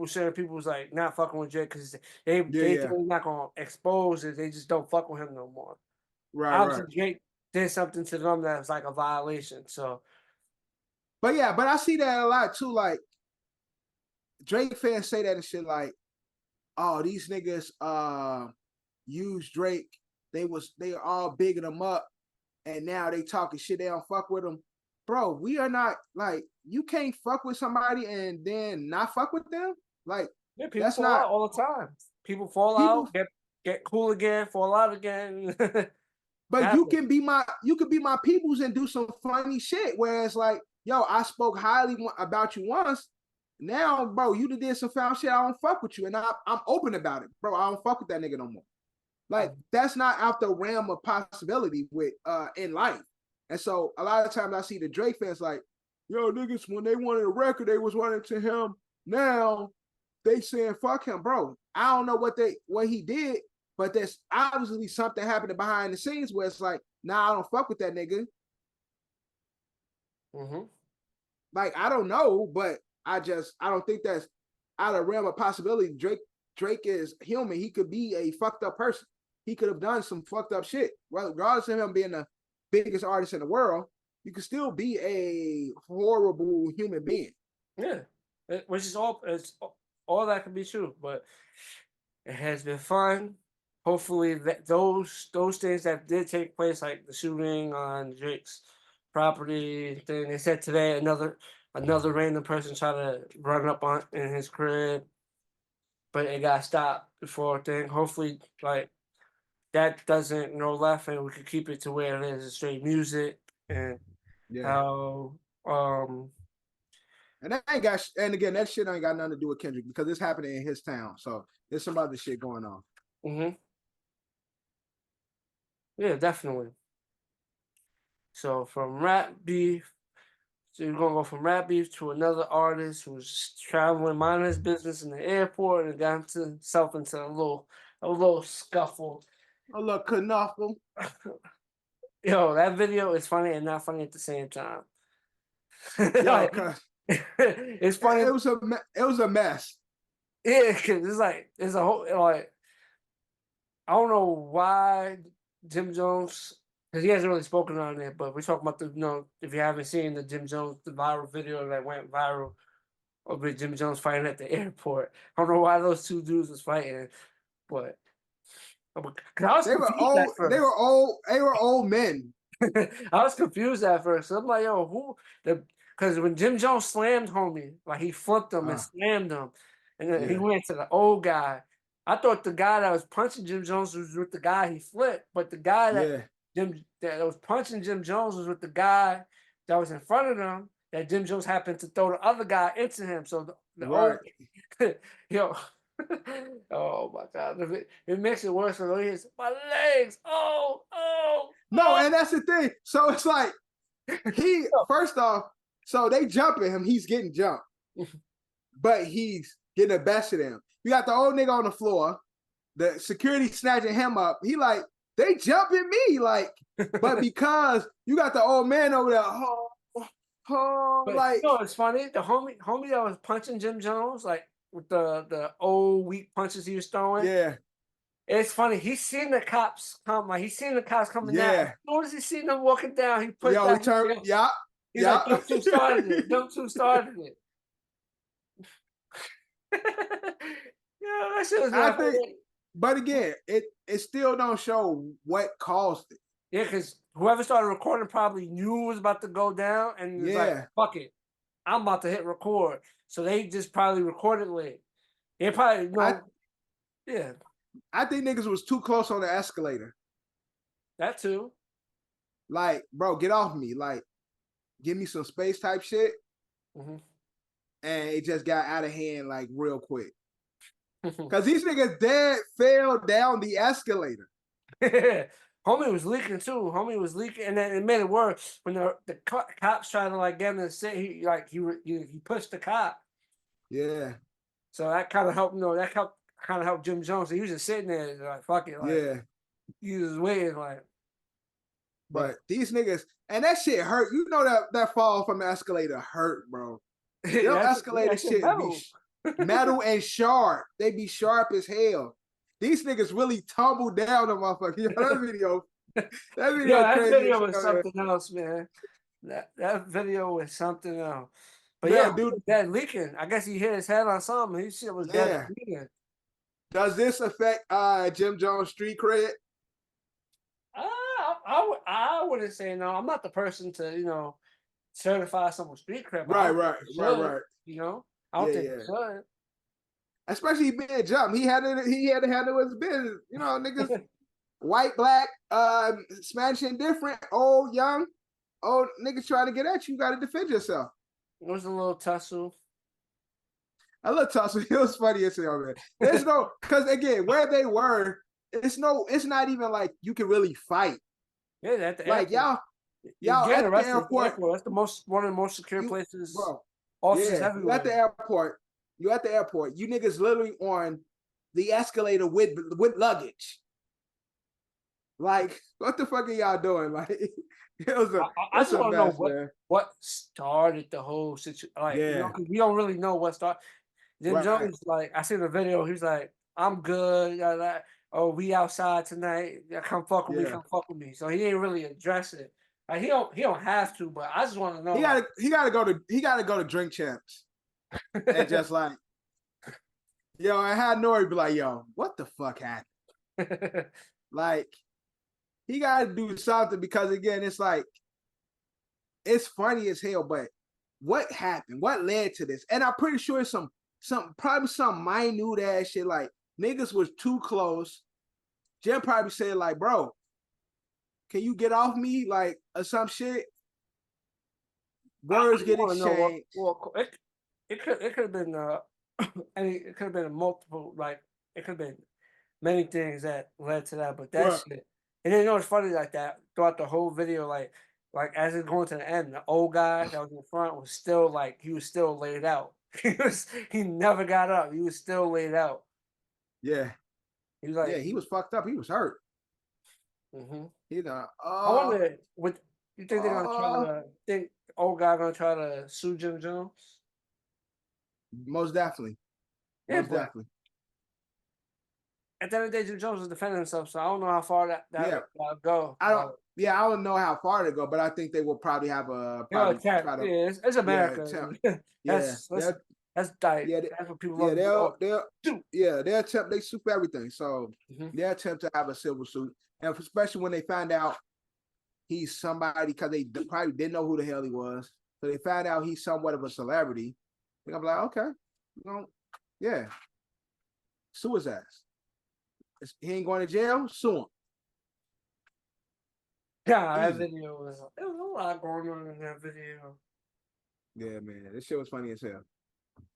certain people's like not fucking with Drake because they think they're not gonna expose it. They just don't fuck with him no more. Obviously, Drake did something to them that was like a violation. So, but I see that a lot too. Like, Drake fans say that and shit. Like, oh, these niggas use Drake. They all bigging him up, and now they talking shit. They don't fuck with him. Bro, we are not like, you can't fuck with somebody and then not fuck with them. Like, people fall out all the time. People fall out, get cool again, fall out again. But you can be my peoples and do some funny shit. Whereas like, yo, I spoke highly about you once. Now, bro, you did some foul shit. I don't fuck with you, and I'm open about it, bro. I don't fuck with that nigga no more. Like, that's not out the realm of possibility with in life. And so a lot of times I see the Drake fans like, yo, niggas, when they wanted a record, they was running to him. Now they saying fuck him, bro. I don't know what he did, but there's obviously something happening behind the scenes where it's like, nah, I don't fuck with that nigga. Mm-hmm. Like, I don't know, but I don't think that's out of realm of possibility. Drake is human. He could be a fucked up person. He could have done some fucked up shit. Regardless of him being the biggest artist in the world, you could still be a horrible human being. Yeah, which is all that can be true. But it has been fun. Hopefully, that those things that did take place, like the shooting on Drake's property, then they said today another random person tried to run up on in his crib, but it got stopped before thing. Hopefully, like, that doesn't left, and we could keep it to where it is straight music and how and that ain't got, and again, that shit ain't got nothing to do with Kendrick because it's happening in his town. So there's some other shit going on. Mm-hmm. Yeah, definitely. So from rap beef, so you're gonna go from rap beef to another artist who's traveling, minding his business in the airport, and got himself into a little scuffle. A little knuckle. Yo, that video is funny and not funny at the same time. Yo, it's funny. It was a mess. Yeah, cause it's a whole like, I don't know why Jim Jones, because he hasn't really spoken on it, but we're talking about if you haven't seen the Jim Jones, the viral video that went viral of Jim Jones fighting at the airport. I don't know why those two dudes was fighting, but 'Cause I was They were confused old. at first. They were old. They were old men. I was confused at first. I'm like, yo, who the? Because when Jim Jones slammed homie, like he flipped him and slammed him, and then he Yeah. went to the old guy. I thought the guy that was punching Jim Jones was with the guy he flipped, but the guy that that was punching Jim Jones was with the guy that was in front of them. That Jim Jones happened to throw the other guy into him. So the old, yo, oh my God, it makes it worse when he hits my legs. No, and that's the thing. So it's like he first off, so they jumping him. He's getting jumped, but he's getting the best of them. You got the old nigga on the floor, the security snatching him up. He like, they jumping me, like, but because you got the old man over there, But like, you know what's funny? The homie that was punching Jim Jones, like with the old weak punches he was throwing. yeah, It's funny. He's seen the cops come. Like he's seen the cops coming down. yeah. As soon as he seen them walking down, he put Yo, that. he turned, yeah, He's like, "Them two started it. Them two started it." Yeah, that shit was. I think, but again, it still don't show what caused it. Yeah, because whoever started recording probably knew it was about to go down, and was like, "Fuck it, I'm about to hit record." So they just probably recorded late. They probably yeah. I think niggas was too close on the escalator. That too. Like, bro, get off me. Like, give me some space type shit. Mm-hmm. And it just got out of hand like real quick. Because these niggas dead fell down the escalator. Homie was leaking too. Homie was leaking, and then it made it worse when the cops tried to like get him to sit. He pushed the cop. Yeah. So that kind of helped. That kind of helped Jim Jones. So he was just sitting there like, fuck it. Like, he was waiting like. But these niggas, and that shit hurt. You know that fall from the escalator hurt, bro. Them escalator shit be metal and sharp. They be sharp as hell. These niggas really tumble down the motherfucker. You know that video? That video, that video was something else, man. That video was something else. But yeah, dude, that leaking. I guess he hit his head on something. His shit was dead leaking. Does this affect Jim Jones' street cred? I wouldn't say no. I'm not the person to certify someone's street cred. Right. You know, I don't think it should. Especially being jumped. He had to handle his business. You know, niggas, white, black, Spanish indifferent, old, young, old niggas trying to get at you. You got to defend yourself. It was a little tussle. A little tussle. It was funny as hell, man. There's no, because again, where they were, it's not even like you can really fight. Yeah, at the like airport. y'all at the airport. That's one of the most secure places. Bro, officers everywhere. At the airport. You at the airport. You niggas literally on the escalator with luggage. Like, what the fuck are y'all doing? Like, it was I just want to know what started the whole situation. Like, we don't really know what started. Jim Jones, like, I seen the video. He was like, "I'm good. Oh, we outside tonight. Come fuck with me. Come fuck with me." So he didn't really address it. Like, he don't have to, but I just want to know. He gotta go to Drink Champs. And just like, yo, I had Nori be like, yo, what the fuck happened? Like, he gotta do something because again, it's like, it's funny as hell, but what happened? What led to this? And I'm pretty sure it's probably some minute ass shit, like niggas was too close. Jim probably said, like, bro, can you get off me? Like, or some shit. Words get exchanged. It could have been it could have been a multiple, like, it could have been many things that led to that, but that shit. And then it's funny like that throughout the whole video, like as it's going to the end, the old guy that was in front was still he was still laid out. He never got up. He was still laid out. Yeah. He was like, he was fucked up. He was hurt. Mm-hmm. I wonder, you think they're gonna old guy gonna try to sue Jim Jones? Most definitely. Yeah, most definitely. At the end of the day, Jim Jones is defending himself, so I don't know how far that go. I don't know how far to go, but I think they will probably have a it's America. That's like Yeah, that's what people yeah, love to do. they sue for everything. So they attempt to have a civil suit, and especially when they find out he's somebody, because they probably didn't know who the hell he was, so they find out he's somewhat of a celebrity. They're gonna be like, okay, yeah, sue his ass. He ain't going to jail, sue him. Yeah, that Easy. video was there was a lot going on in that video. Yeah, man, this shit was funny as hell.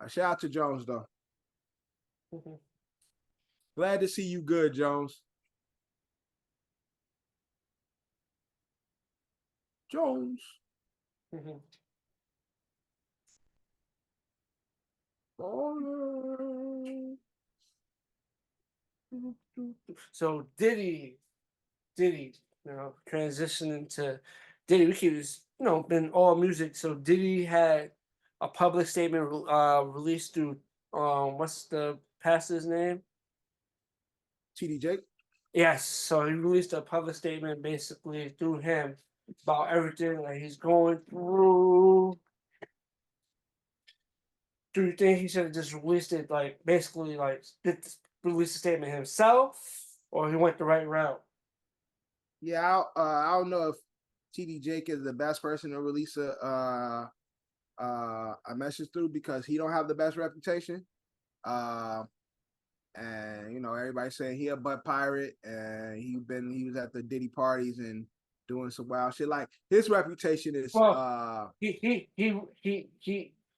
Shout out to Jones though. Glad to see you good, Jones. Jones. So Diddy, transitioning to Diddy. We keep this, been all music. So Diddy had a public statement released through what's the pastor's name? TD Jake. Yes, so he released a public statement basically through him about everything that he's going through. Do you think he should have just released it basically release a statement himself, or he went the right route? Yeah, I don't know if TD Jake is the best person to release a message through, because he don't have the best reputation. And everybody's saying he a butt pirate, and he was at the Diddy parties and doing some wild shit. Like, his reputation is he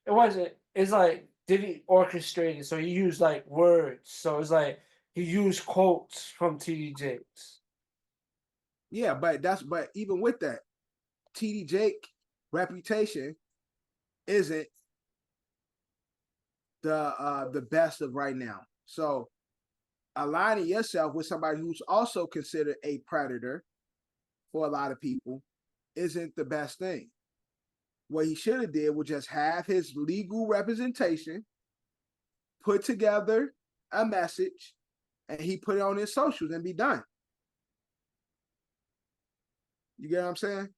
it wasn't, it's like Diddy orchestrated, so he used like words, so it's like he used quotes from TD Jakes. Yeah, but even with that, TD Jake reputation isn't the best of right now. So aligning yourself with somebody who's also considered a predator for a lot of people isn't the best thing. What he should have did was just have his legal representation put together a message, and he put it on his socials and be done. You get what I'm saying?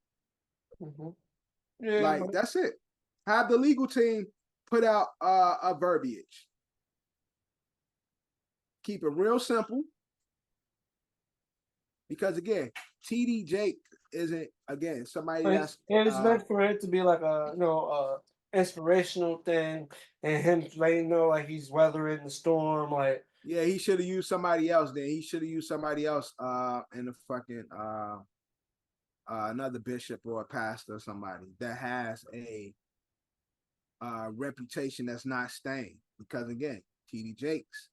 Yeah, like, that's it. Have the legal team put out a verbiage. Keep it real simple. Because again, TD Jake isn't, again, somebody that's it's meant for it to be like a inspirational thing, and him letting like he's weathering the storm. Like, yeah, he should have used somebody else. Then he should have used somebody else in the fucking another bishop or a pastor or somebody that has a reputation that's not stained. Because again, TD Jakes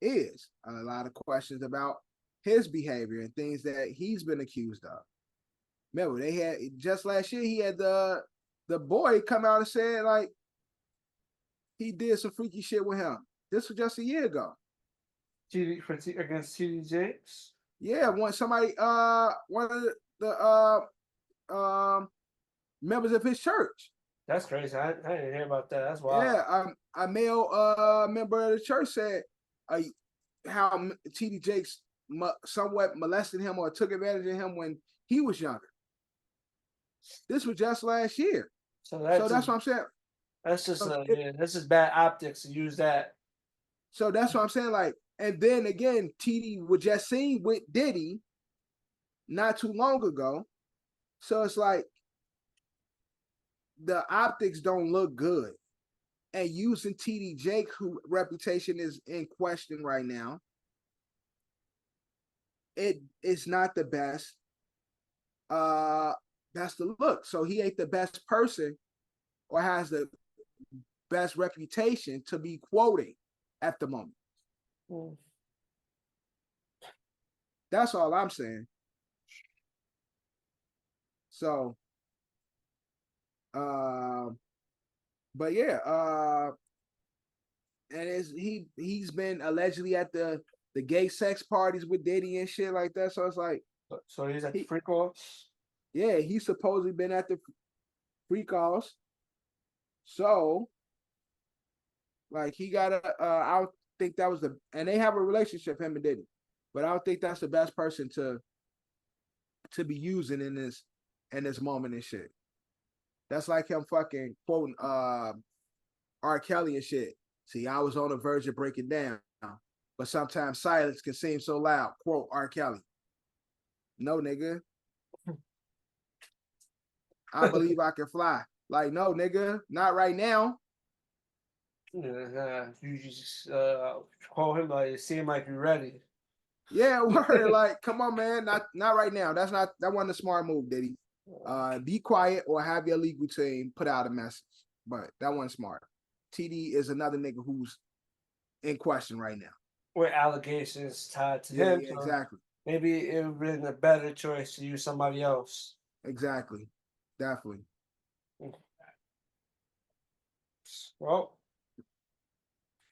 is a lot of questions about his behavior and things that he's been accused of. Remember, they had just last year, he had the boy come out and said like he did some freaky shit with him. This was just a year ago. Against TD Jakes? Yeah, one of the members of his church. That's crazy. I didn't hear about that. That's wild. Yeah, a male member of the church said how TD Jakes somewhat molested him or took advantage of him when he was younger. This was just last year. So that's what I'm saying. That's just that's just bad optics to use that. So that's what I'm saying. Like, and then again, TD was just seen with Diddy not too long ago. So it's like the optics don't look good. And using TD Jake, whose reputation is in question right now, it is not the best. That's the look. So he ain't the best person or has the best reputation to be quoting at the moment. That's all I'm saying. So, but yeah, and he's been allegedly at the gay sex parties with Diddy and shit like that. So it's like, so he's at the freak offs. Yeah, he's supposedly been at the freak offs. So, like, he got I don't think that was and they have a relationship, him and Diddy, but I don't think that's the best person to be using in this moment and shit. That's like him fucking quoting R. Kelly and shit. See, I was on the verge of breaking down, but sometimes silence can seem so loud. Quote R. Kelly. No, nigga. I believe I can fly. Like, no, nigga, not right now. You just call him like, it seemed like you're ready. Yeah, word. Like, come on, man. Not right now. That wasn't a smart move, Diddy. Be quiet or have your legal team put out a message. But that wasn't smart. TD is another nigga who's in question right now. With allegations tied to him. Yeah, exactly. Maybe it would have been a better choice to use somebody else. Exactly. Definitely. Well,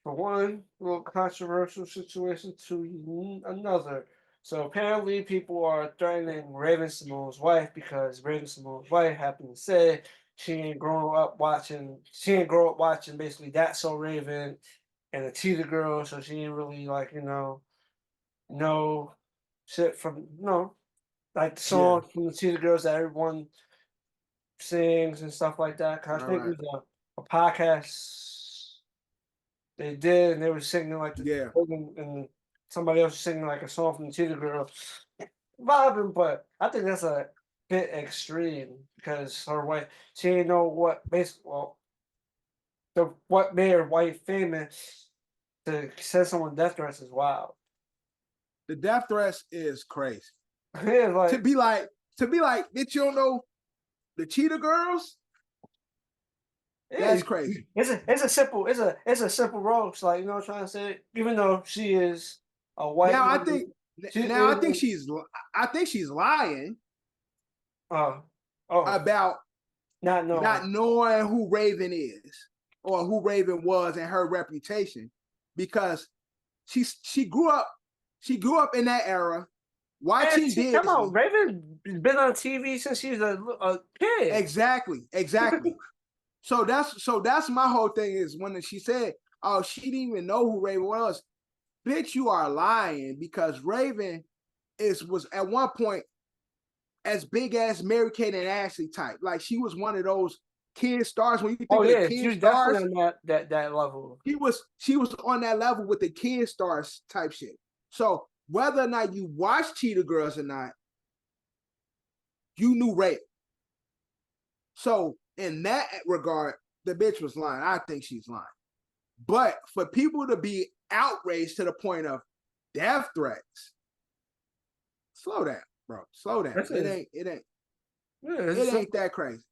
for one little controversial situation to another. So apparently people are threatening Raven Symone's wife because Raven Symone's wife happened to say she didn't grow up watching basically That's So Raven and the Cheetah Girl, so she didn't really like, know shit from like the songs from the Cheetah Girls that everyone sings and stuff like that. Cause I think it was a podcast they did, and they were singing like and somebody else was singing like a song from the Cheetah Girls, vibing. But I think that's a bit extreme because her wife, she didn't know what what made her wife famous. To send someone death threats is wild. The death threats is crazy. Yeah, like, to be like, bitch, you don't know the Cheetah Girls? That's crazy. It's a simple roast, like, you know what I'm trying to say? Even though she is a white now, woman, I think she's lying. About not knowing who Raven is or who Raven was and her reputation, because she grew up in that era watching Disney. Come on, Raven's been on TV since she was a kid. Exactly. So that's my whole thing is when she said, "Oh, she didn't even know who Raven was." Bitch, you are lying, because Raven was at one point as big as Mary Kate and Ashley type. Like, she was one of those kid stars. When you think of the kid she was stars, definitely on that level. She was on that level with the kid stars type shit. So whether or not you watch Cheetah Girls or not, you knew Raven. So in that regard, the bitch was lying. I think she's lying. But for people to be outraged to the point of death threats, slow down, bro. Slow down. It ain't that crazy.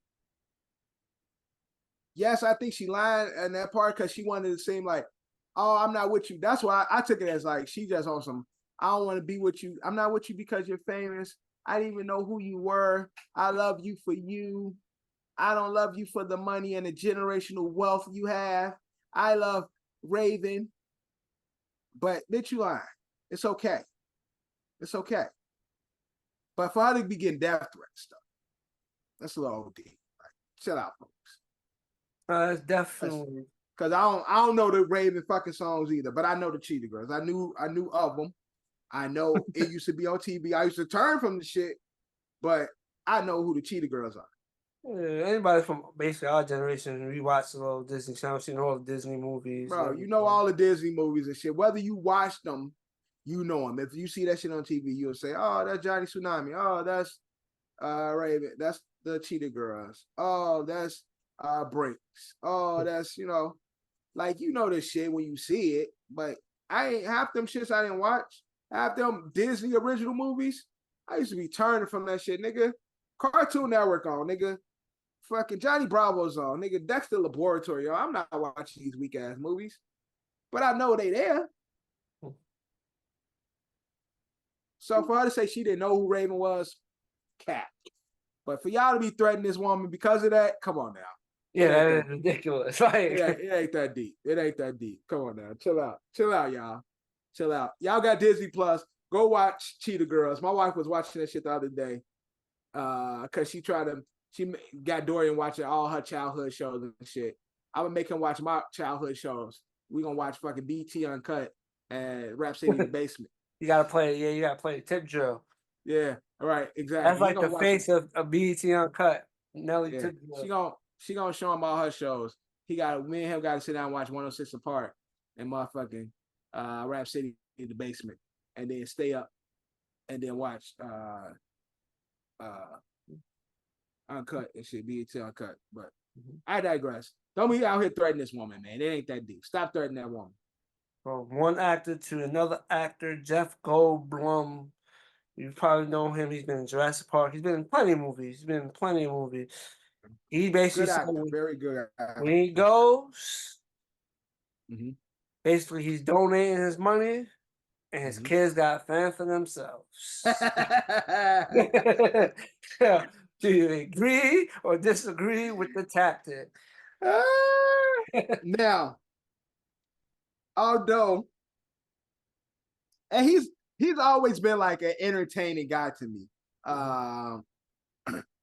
Yes, I think she lied in that part because she wanted to seem like, oh, I'm not with you. That's why I took it as like she just on some, I don't want to be with you. I'm not with you because you're famous. I didn't even know who you were. I love you for you. I don't love you for the money and the generational wealth you have. I love Raven. But bitch, you lying. It's okay. It's okay. But for her to be getting death threats stuff, that's a little OD. Like, chill out, folks. It's definitely, because I don't know the Raven fucking songs either, but I know the Cheetah Girls. I knew of them. I know it used to be on TV. I used to turn from the shit, but I know who the Cheetah Girls are. Yeah, anybody from basically our generation, we watched a little Disney Channel, seen all the Disney movies. Bro, you know all the Disney movies and shit. Whether you watch them, you know them. If you see that shit on TV, you'll say, "Oh, that's Johnny Tsunami. Oh, that's Raven. That's the Cheetah Girls. Oh, that's Breaks. Oh, that's like this shit when you see it." But I ain't half them shits I didn't watch. Half them Disney original movies, I used to be turning from that shit, nigga. Cartoon Network on, nigga. Fucking Johnny Bravo's on, nigga. Dexter Laboratory, yo. I'm not watching these weak ass movies, but I know they there. So for her to say she didn't know who Raven was, cap. But for y'all to be threatening this woman because of that, come on now. Yeah, that is ridiculous. Like, it ain't that deep. It ain't that deep. Come on now. Chill out. Chill out, y'all. Chill out. Y'all got Disney Plus. Go watch Cheetah Girls. My wife was watching that shit the other day. Cause she got Dorian watching all her childhood shows and shit. I'm gonna make him watch my childhood shows. We gonna watch fucking BT Uncut and Rap City in the Basement. You gotta play the tip drill. Yeah, all right, exactly. That's like the face of BT Uncut. Nelly yeah. Tip drill. She gonna show him all her shows. me and him got to sit down and watch 106 apart and motherfucking Rap City in the basement, and then stay up and then watch Uncut and shit, BET Uncut. But I digress. Don't be out here threatening this woman, man. It ain't that deep. Stop threatening that woman. From one actor to another actor, Jeff Goldblum. You probably know him. He's been in Jurassic Park. He's been in plenty of movies. He basically Good said actor, very good actor. when he goes, Mm-hmm. basically he's donating his money, and his kids got to fend for themselves. Do you agree or disagree with the tactic? Now, although, and he's always been like an entertaining guy to me.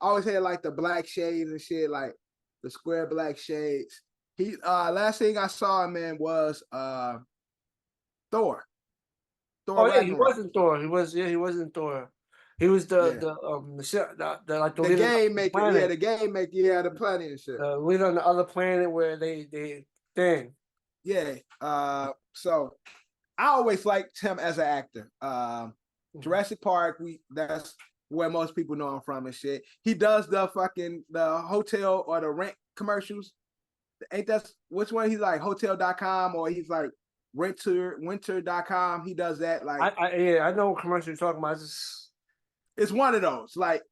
Always had like the black shades and shit, like the square black shades. He last thing I saw him in was Thor. Oh yeah, he wasn't Thor. He was in Thor. He was the like the leader game maker, planet. the game maker, the planet and shit. The leader on the other planet where they thing. Yeah. So I always liked him as an actor. Jurassic Park, that's where most people know him from and shit. He does the hotel or the rent commercials. Ain't that which one? He's like hotel.com or he's like winter.com. He does that. Like I know what commercial you're talking about. It's one of those, like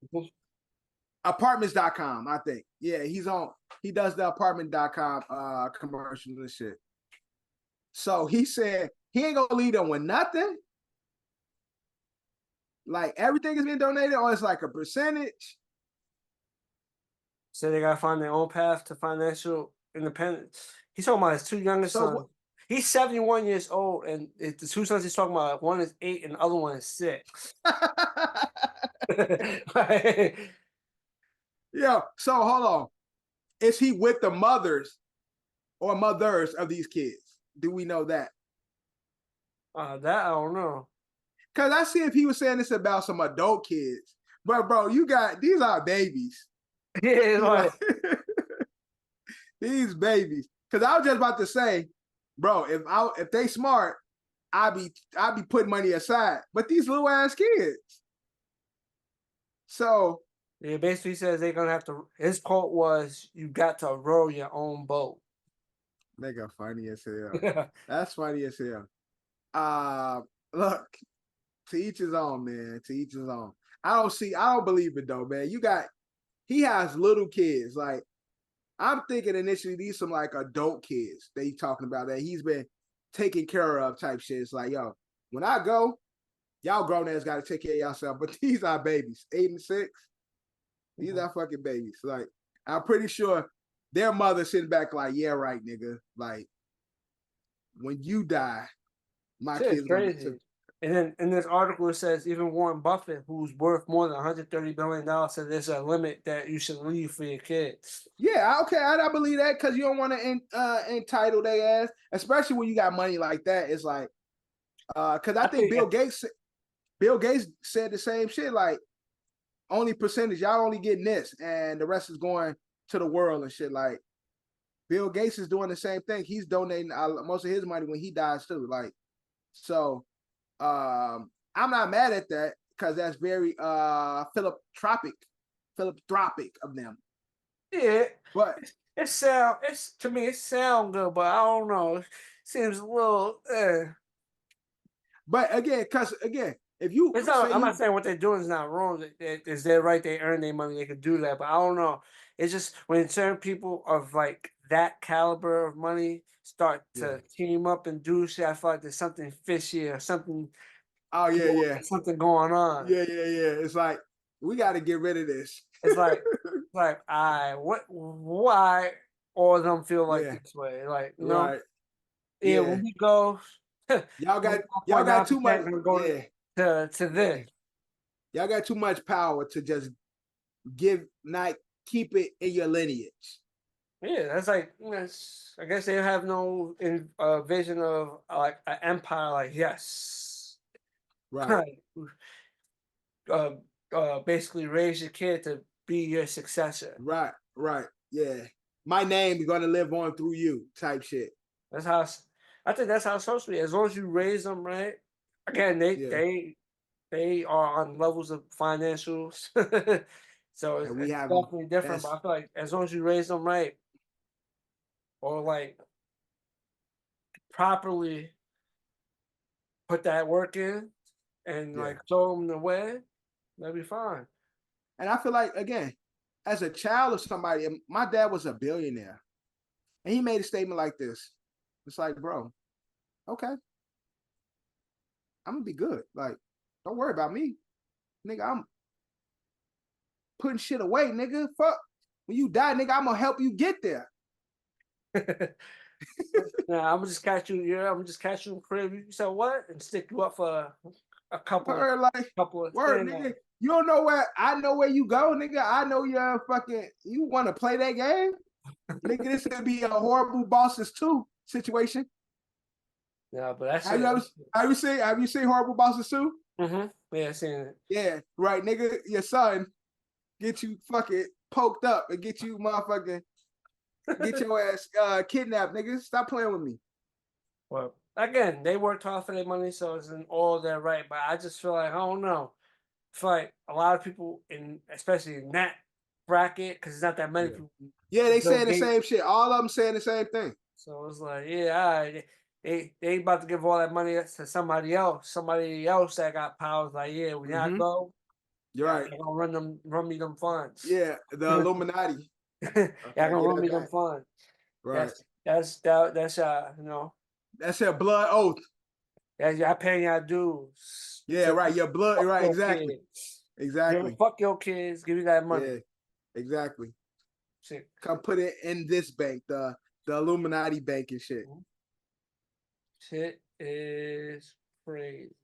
apartments.com, I think. Yeah, he does the apartment.com commercials and shit. So he said he ain't gonna leave them with nothing. Like everything is being donated, or it's like a percentage. So they gotta find their own path to financial independence. He's talking about his two youngest sons. He's 71 years old, and the two sons he's talking about, one is 8 and the other one is 6. Yeah, so hold on. Is he with the mothers or mothers of these kids? Do we know that? That I don't know. Because I see if he was saying this about some adult kids. But bro, these are babies. Yeah, like these babies. Because I was just about to say, bro, if they smart, I'd be putting money aside. But these little ass kids. So yeah, basically says they're gonna have to. His quote was, "You got to row your own boat." Nigga, funny as hell. That's funny as hell. Look, to each his own, man. To each his own. I don't believe it though, man. He has little kids. Like, I'm thinking initially these some like adult kids that he's talking about that he's been taking care of type shit. It's like, yo, when I go, y'all grown ass gotta take care of yourself. But these are babies, 8 and 6. These are fucking babies. Like, I'm pretty sure their mother sitting back like, yeah, right, nigga. Like, when you die, my kids crazy. And then in this article it says even Warren Buffett, who's worth more than $130 billion, said there's a limit that you should leave for your kids. Yeah, okay, I believe that because you don't want to entitle their ass, especially when you got money like that. It's like, because I think Bill Gates said the same shit. Like, only percentage, y'all only getting this, and the rest is going to the world and shit. Like, Bill Gates is doing the same thing. He's donating most of his money when he dies too. Like, so. I'm not mad at that because that's very philanthropic of them. Yeah, but it sound good, but I don't know. It seems a little. But again, if you, I'm not saying what they're doing is not wrong. It's their right. They earn their money. They could do that. But I don't know. It's just when certain people of like that caliber of money start to team up and do shit, I feel like there's something fishy or something. Oh yeah, something going on. Yeah. It's like we got to get rid of this. It's like why all of them feel like this way? Like, you know, when we go, y'all got too much. To this. Y'all got too much power to just keep it in your lineage. Yeah, that's like, I guess they have no vision of like an empire. Like, yes, right. Basically raise your kid to be your successor. Right. Yeah. my name is gonna live on through you type shit. That's how I think that's how it's supposed to be. As long as you raise them right, again, they are on levels of financials, so And we it's have them. definitely different. But I feel like as long as you raise them right, or like properly put that work in, and like show them the way, they'll be fine. And I feel like, again, as a child of somebody, my dad was a billionaire, and he made a statement like this. It's like, bro, okay, I'm gonna be good. Like, don't worry about me, nigga. I'm putting shit away, nigga. Fuck, when you die, nigga, I'm gonna help you get there. Nah, I'm gonna just catch you. Yeah, I'm gonna just catch you in the crib. You said what? And stick you up for a couple, couple of word, nigga. You don't know where I know where you go, nigga. I know you're fucking. You want to play that game, nigga? This could be a horrible bosses 2 situation. Yeah, but that's have you seen horrible bosses 2? Mm-hmm. Yeah, I seen it. Yeah, right, nigga. Your son get you fucking poked up and get you motherfucking get your ass kidnapped, nigga. Stop playing with me. Well, again, they worked hard for their money, so it's in all their right. But I just feel like I don't know. I feel like a lot of people, especially in that bracket, because it's not that many people. Yeah, they saying the same shit. All of them saying the same thing. So it's like, yeah, all right. They about to give all that money to somebody else that got powers. Like, yeah, when y'all go, you're right. Y'all gonna run me them funds. Yeah, the Illuminati. Y'all gonna run me them funds. Right. That's you know. That's your blood oath. That's y'all paying y'all dues. Yeah, so right. Your blood, right? Exactly. Kids. Exactly. Fuck your kids. Give you that money. Yeah, exactly. Shit. Come put it in this bank, the Illuminati bank and shit. Shit is crazy.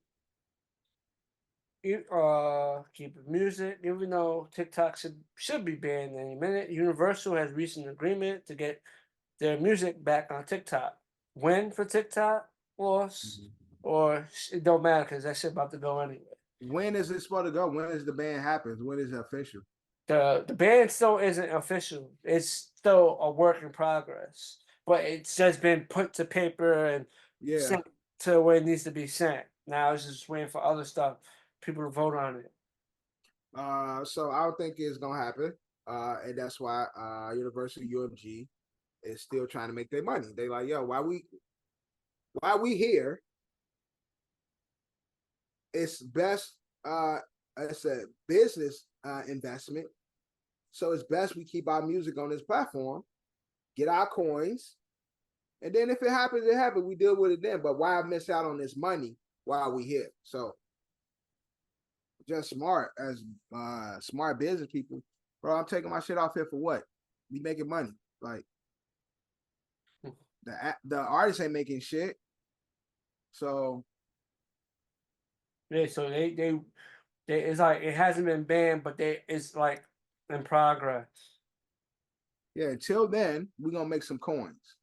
Keep it music. Even though TikTok should be banned any minute, Universal has reached an agreement to get their music back on TikTok. When for TikTok or it don't matter because that shit about to go anyway. When is it supposed to go? When is the ban happens? When is it official? The ban still isn't official. It's still a work in progress, but it's just been put to paper and sent to where it needs to be sent. Now it's just waiting for other stuff, people to vote on it. So I don't think it's gonna happen. And that's why Universal UMG is still trying to make their money. They like, yo, why we here? It's best. It's a business investment. So it's best we keep our music on this platform, get our coins, and then if it happens, it happens. We deal with it then. But why miss out on this money while we here? So just smart as smart business people, bro. I'm taking my shit off here for what? We making money. Like the artists ain't making shit. So yeah, so they it's like it hasn't been banned, but it's like in progress. Yeah, until then, we're gonna make some coins.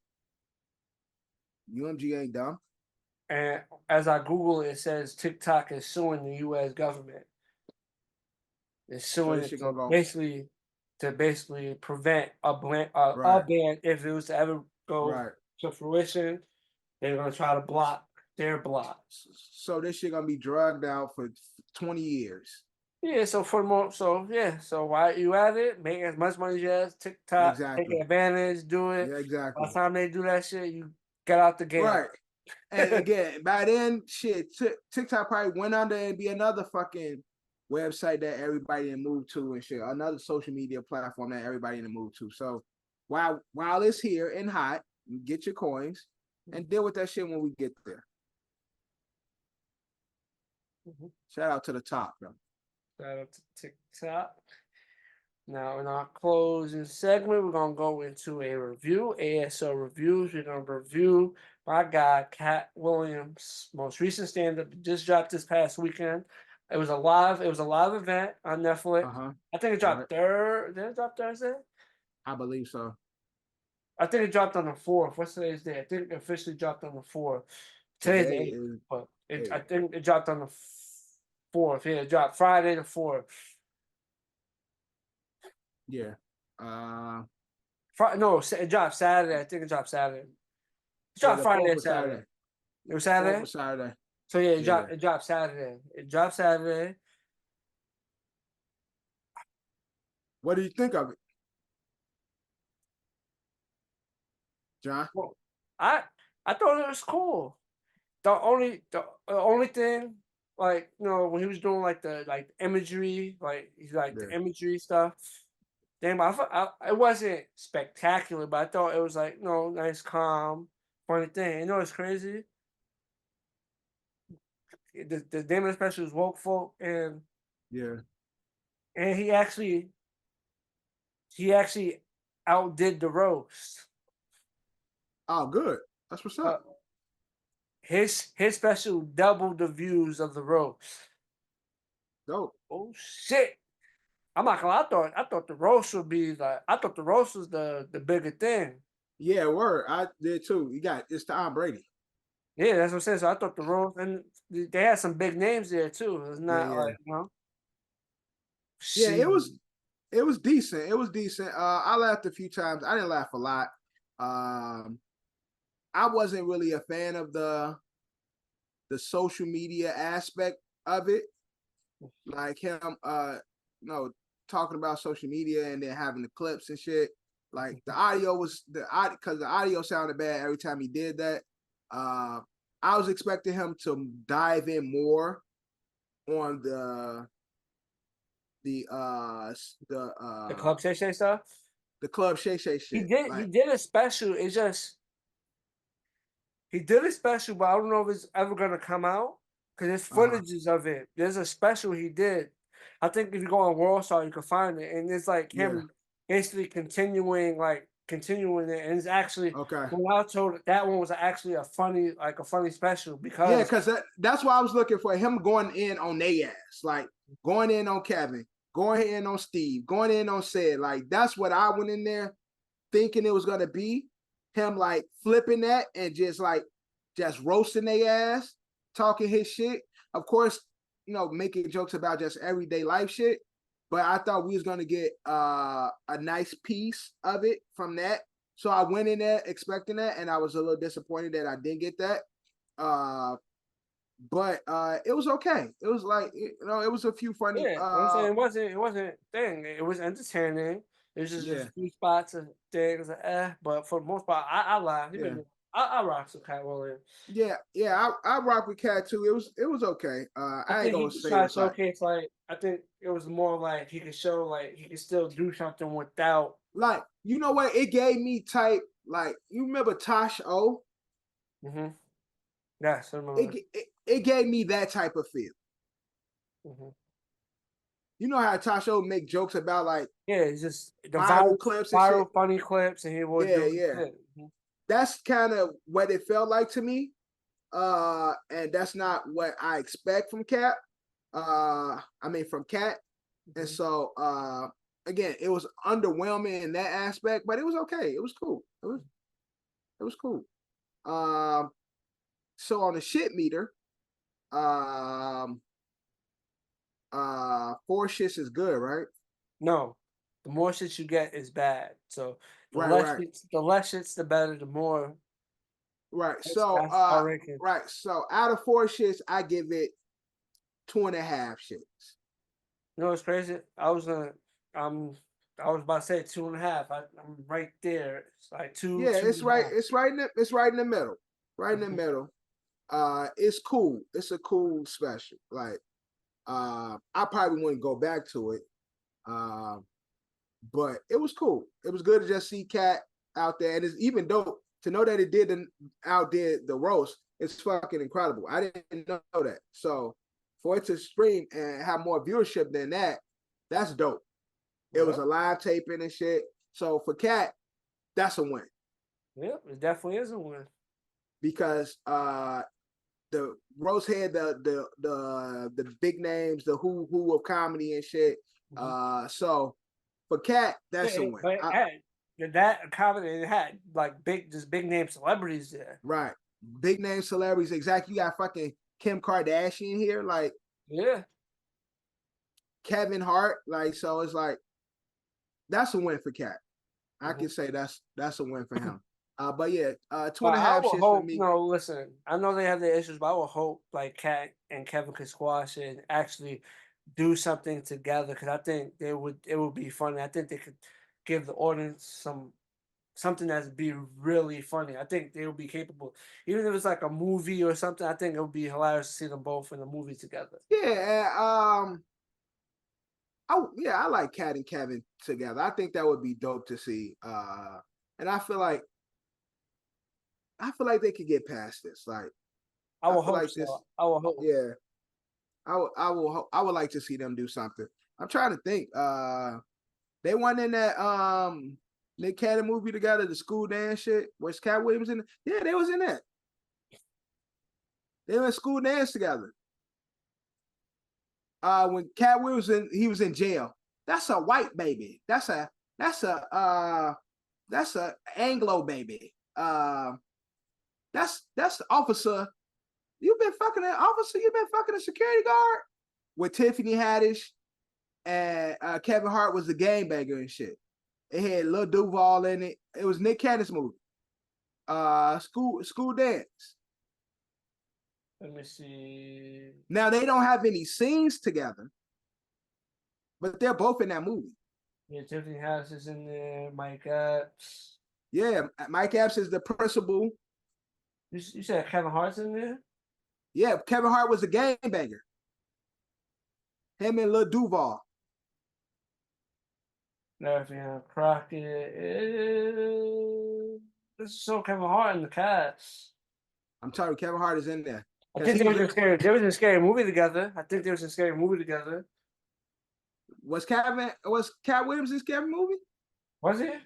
UMG ain't dumb. And as I Google it, it says TikTok is suing the U.S. government. It's suing it to basically prevent a ban if it was to ever go to fruition. They're gonna try to block their blocks. So this shit gonna be dragged out for 20 years. Yeah, so so while you at it, make as much money as you have, TikTok, take advantage, do it. Yeah, exactly. By the time they do that shit, you get out the game. Right. And again, by then, shit, TikTok probably went under and be another fucking website that everybody can move to and shit. Another social media platform that everybody can move to. So while it's here and hot, get your coins and deal with that shit when we get there. Shout out to the top, bro. Shout out to TikTok. Now, in our closing segment, we're going to go into a review, ASL reviews. We're going to review my guy, Cat Williams' most recent stand-up. Just dropped this past weekend. It was a live event on Netflix. I think it dropped Did it drop Thursday? I believe so. I think it dropped on the 4th. What's today's day? I think it officially dropped on the 4th. Today's the 8th, but I think it dropped on the 4th. Yeah, it dropped Friday the 4th. Yeah. No, it dropped Saturday. I think it dropped Saturday. It dropped the Friday fourth and was Saturday. It was Fourth Saturday? was Saturday. So yeah, Yeah. it dropped Saturday. It dropped Saturday. What do you think of it, John? Well, I thought it was cool. The only thing, like, when he was doing like the imagery, like he's like the Yeah. imagery stuff. Damn, it wasn't spectacular, but I thought it was like, nice, calm, funny thing. You know what's crazy? The name of the special is Woke Folk, and Yeah. he actually outdid the roast. Oh, good. That's what's Uh, up. his special doubled the views of the roast. Dope. Oh shit! I'm not gonna lie, I thought the roast would be like, I thought the roast was the bigger thing. Yeah, word. I did too. It's Tom Brady. Yeah, that's what I'm saying. So I thought the roast, and they had some big names there too. It's Yeah, not yeah. like, Yeah, she. it was decent. It was decent. I laughed a few times. I didn't laugh a lot. I wasn't really a fan of the social media aspect of it. Like him talking about social media and then having the clips and shit. Like the audio because the audio sounded bad every time he did that. I was expecting him to dive in more on the Club Shay Shay stuff. the Club Shay Shay He shit. did. Like, He did a special. It's just he did a special, but I don't know if it's ever gonna come out because there's footages of it. There's a special he did. I think if you go on World Star, you can find it, and it's like him basically continuing it, and it's actually okay. when I told it, that one was actually a funny special Yeah, because because that's why I was looking for him going in on they ass, like going in on Kevin, going in on Steve, going in on Sid. Like that's what I went in there thinking it was gonna be. Him like flipping that and just roasting their ass, talking his shit. Of course, making jokes about just everyday life shit. But I thought we was gonna get a nice piece of it from that. So I went in there expecting that, and I was a little disappointed that I didn't get that. But it was okay. It was like it was a few funny. I'm saying it wasn't thing. It was entertaining. It was just a few spots of things, but for the most part, I laughed. I rocked some Cat Williams. Yeah. I rock with Cat too. It was okay. I ain't gonna say tried it's to showcase I think it was more like he could show he could still do something without. like you know what it gave me type like you remember Tosh O. Mm-hmm. Yes, I remember. It gave me that type of feel. Mm-hmm. You know how Tosh O make jokes about like it's just the viral clips and shit. funny clips, and he would do it. Mm-hmm. That's kind of what it felt like to me. And that's not what I expect from Cat. From Cat. Mm-hmm. And so again, it was underwhelming in that aspect, but it was okay. It was cool. It was cool. So on the shit meter, 4 shits is good, right? No, the more shit you get is bad. So the less shits, the better. The more. Right. So right. So out of 4 shits, I give it 2.5 shits. You know what's crazy? I was about to say 2.5. I'm right there. It's like 2. Yeah, 2 it's right. It's right in the middle. Right in the middle. It's cool. It's a cool special. Like, I probably wouldn't go back to it. But it was cool. It was good to just see Cat out there, and it's even dope to know that it outdid the roast. It's fucking incredible. I didn't know that. So for it to stream and have more viewership than that, that's dope. It was a live taping and shit. So for Cat, that's a win. Yeah, it definitely is a win. Because the roast had the big names, the who of comedy and shit. Mm-hmm. So for Cat, that's a win. But that comedy had big name celebrities there. Right. Big name celebrities. Exactly. You got fucking Kim Kardashian here. Like, yeah. Kevin Hart. Like, so it's like, that's a win for Cat. I can say that's a win for him. But yeah, two But and a I half would shits for hope, me. no, listen, I know they have their issues, but I would hope like Kat and Kevin could squash it and actually do something together because I think it would be funny. I think they could give the audience something that's be really funny. I think they would be capable. Even if it's like a movie or something, I think it would be hilarious to see them both in a movie together. Yeah, I like Kat and Kevin together. I think that would be dope to see. And I feel like they could get past this. Like I I will feel hope like this. so. I will hope. Yeah, I would like to see them do something. I'm trying to think. They went in that Nick Cannon movie together, the school dance shit. Was Cat Williams in it? Yeah, they was in that. They were in school dance together. When Cat Williams he was in jail. That's a white baby. That's a Anglo baby. That's the officer. You've been fucking an officer. You've been fucking a security guard with Tiffany Haddish and Kevin Hart was the gangbanger and shit. It had Lil Duval in it. It was Nick Cannon's movie. School dance. Let me see. Now they don't have any scenes together, but they're both in that movie. Yeah, Tiffany Haddish is in there. Mike Epps. Yeah, Mike Epps is the principal. You said Kevin Hart's in there? Yeah, Kevin Hart was a gangbanger. Him and Lil Duval. Larry Crockett. This is so Kevin Hart in the cast. I'm telling you, Kevin Hart is in there. I think they was in a scary movie together. I think they was in a scary movie together. Was Cat Williams in scary movie? Was he? Let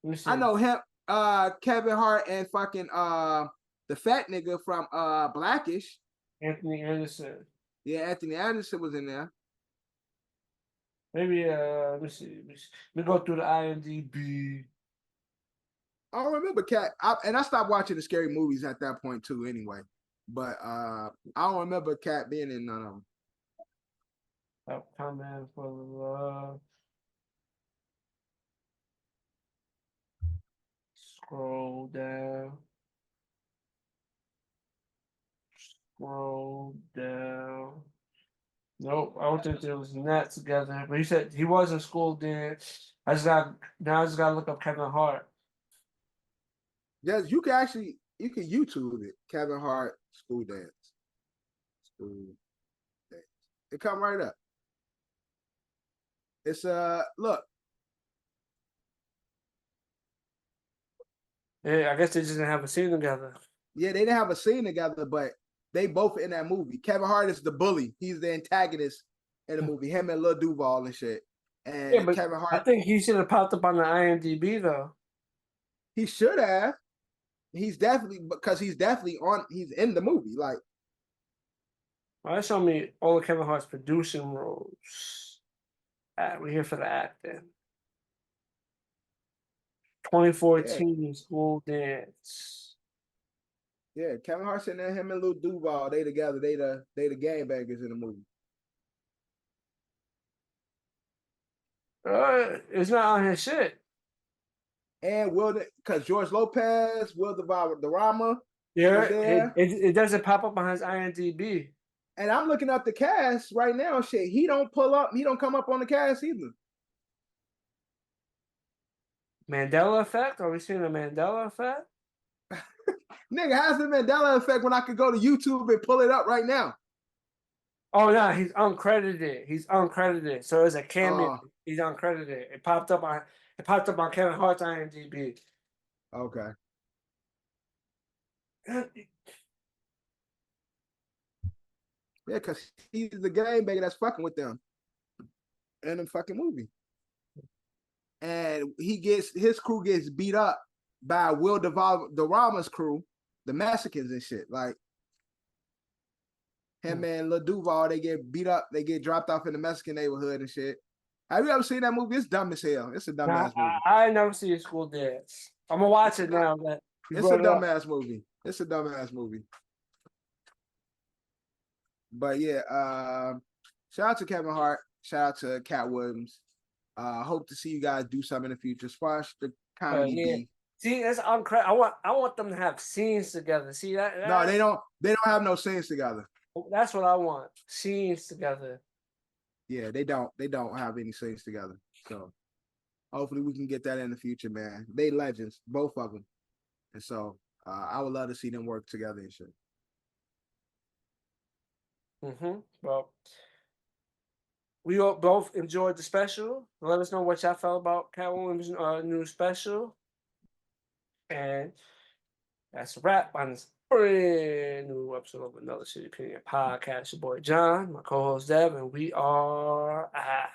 me see. I know him, Kevin Hart and fucking the fat nigga from Blackish. Anthony Anderson. Yeah, Anthony Anderson was in there. Maybe let me see. Let me go through the IMDb. I don't remember and I stopped watching the scary movies at that point too anyway. But I don't remember Cat being in none of them. Upcoming for love. Scroll down. Scroll down. Nope, I don't think there was that together. But he said he was in school dance. I just gotta look up Kevin Hart. Yes, you can YouTube it. Kevin Hart school dance. School dance. It come right up. It's look. Yeah, I guess they just didn't have a scene together. Yeah, they didn't have a scene together, but they both in that movie. Kevin Hart is the bully. He's the antagonist in the movie. Him and Lil Duval and shit. And Yeah, but Kevin Hart. I think he should have popped up on the IMDb though. He should have. He's definitely he's in the movie. Like, Well, that showed me all of Kevin Hart's producing roles. We're here for the acting. 2014 school dance. Yeah, Kevin Hart sitting there, him and Lil Duval, they together. They the gangbangers in the movie. It's not on his shit. And because George Lopez, Will the Rama. Yeah, it doesn't pop up on his IMDb. And I'm looking up the cast right now. Shit, he don't come up on the cast either. Mandela effect? Are we seeing a Mandela effect? Nigga, how's the Mandela effect when I could go to YouTube and pull it up right now? Oh no, he's uncredited. So it's a cameo. He's uncredited. It popped up on Kevin Hart's IMDb. Okay. Yeah, because he's the gangbanger that's fucking with them in the fucking movie. And his crew gets beat up by Will Rama's crew, the Mexicans and shit. Like him and Lil Duval, they get beat up, they get dropped off in the Mexican neighborhood and shit. Have you ever seen that movie? It's dumb as hell. It's a dumbass movie. I never see a school dance. I'm gonna watch it now. It's a dumbass movie. It's a dumbass movie. But yeah, shout out to Kevin Hart. Shout out to Cat Williams. Hope to see you guys do something in the future. As far as the But comedy yeah, beef. see, that's I want them to have scenes together. See that? No, they don't have no scenes together. That's what I want. Scenes together. Yeah, they don't have any scenes together. So hopefully we can get that in the future, man. They legends, both of them. And so I would love to see them work together and shit. Well, we all both enjoyed the special. Let us know what y'all felt about Catwoman's new special. And that's a wrap on this brand new episode of Another City Opinion podcast. Your boy John, my co-host Dev, and we are out.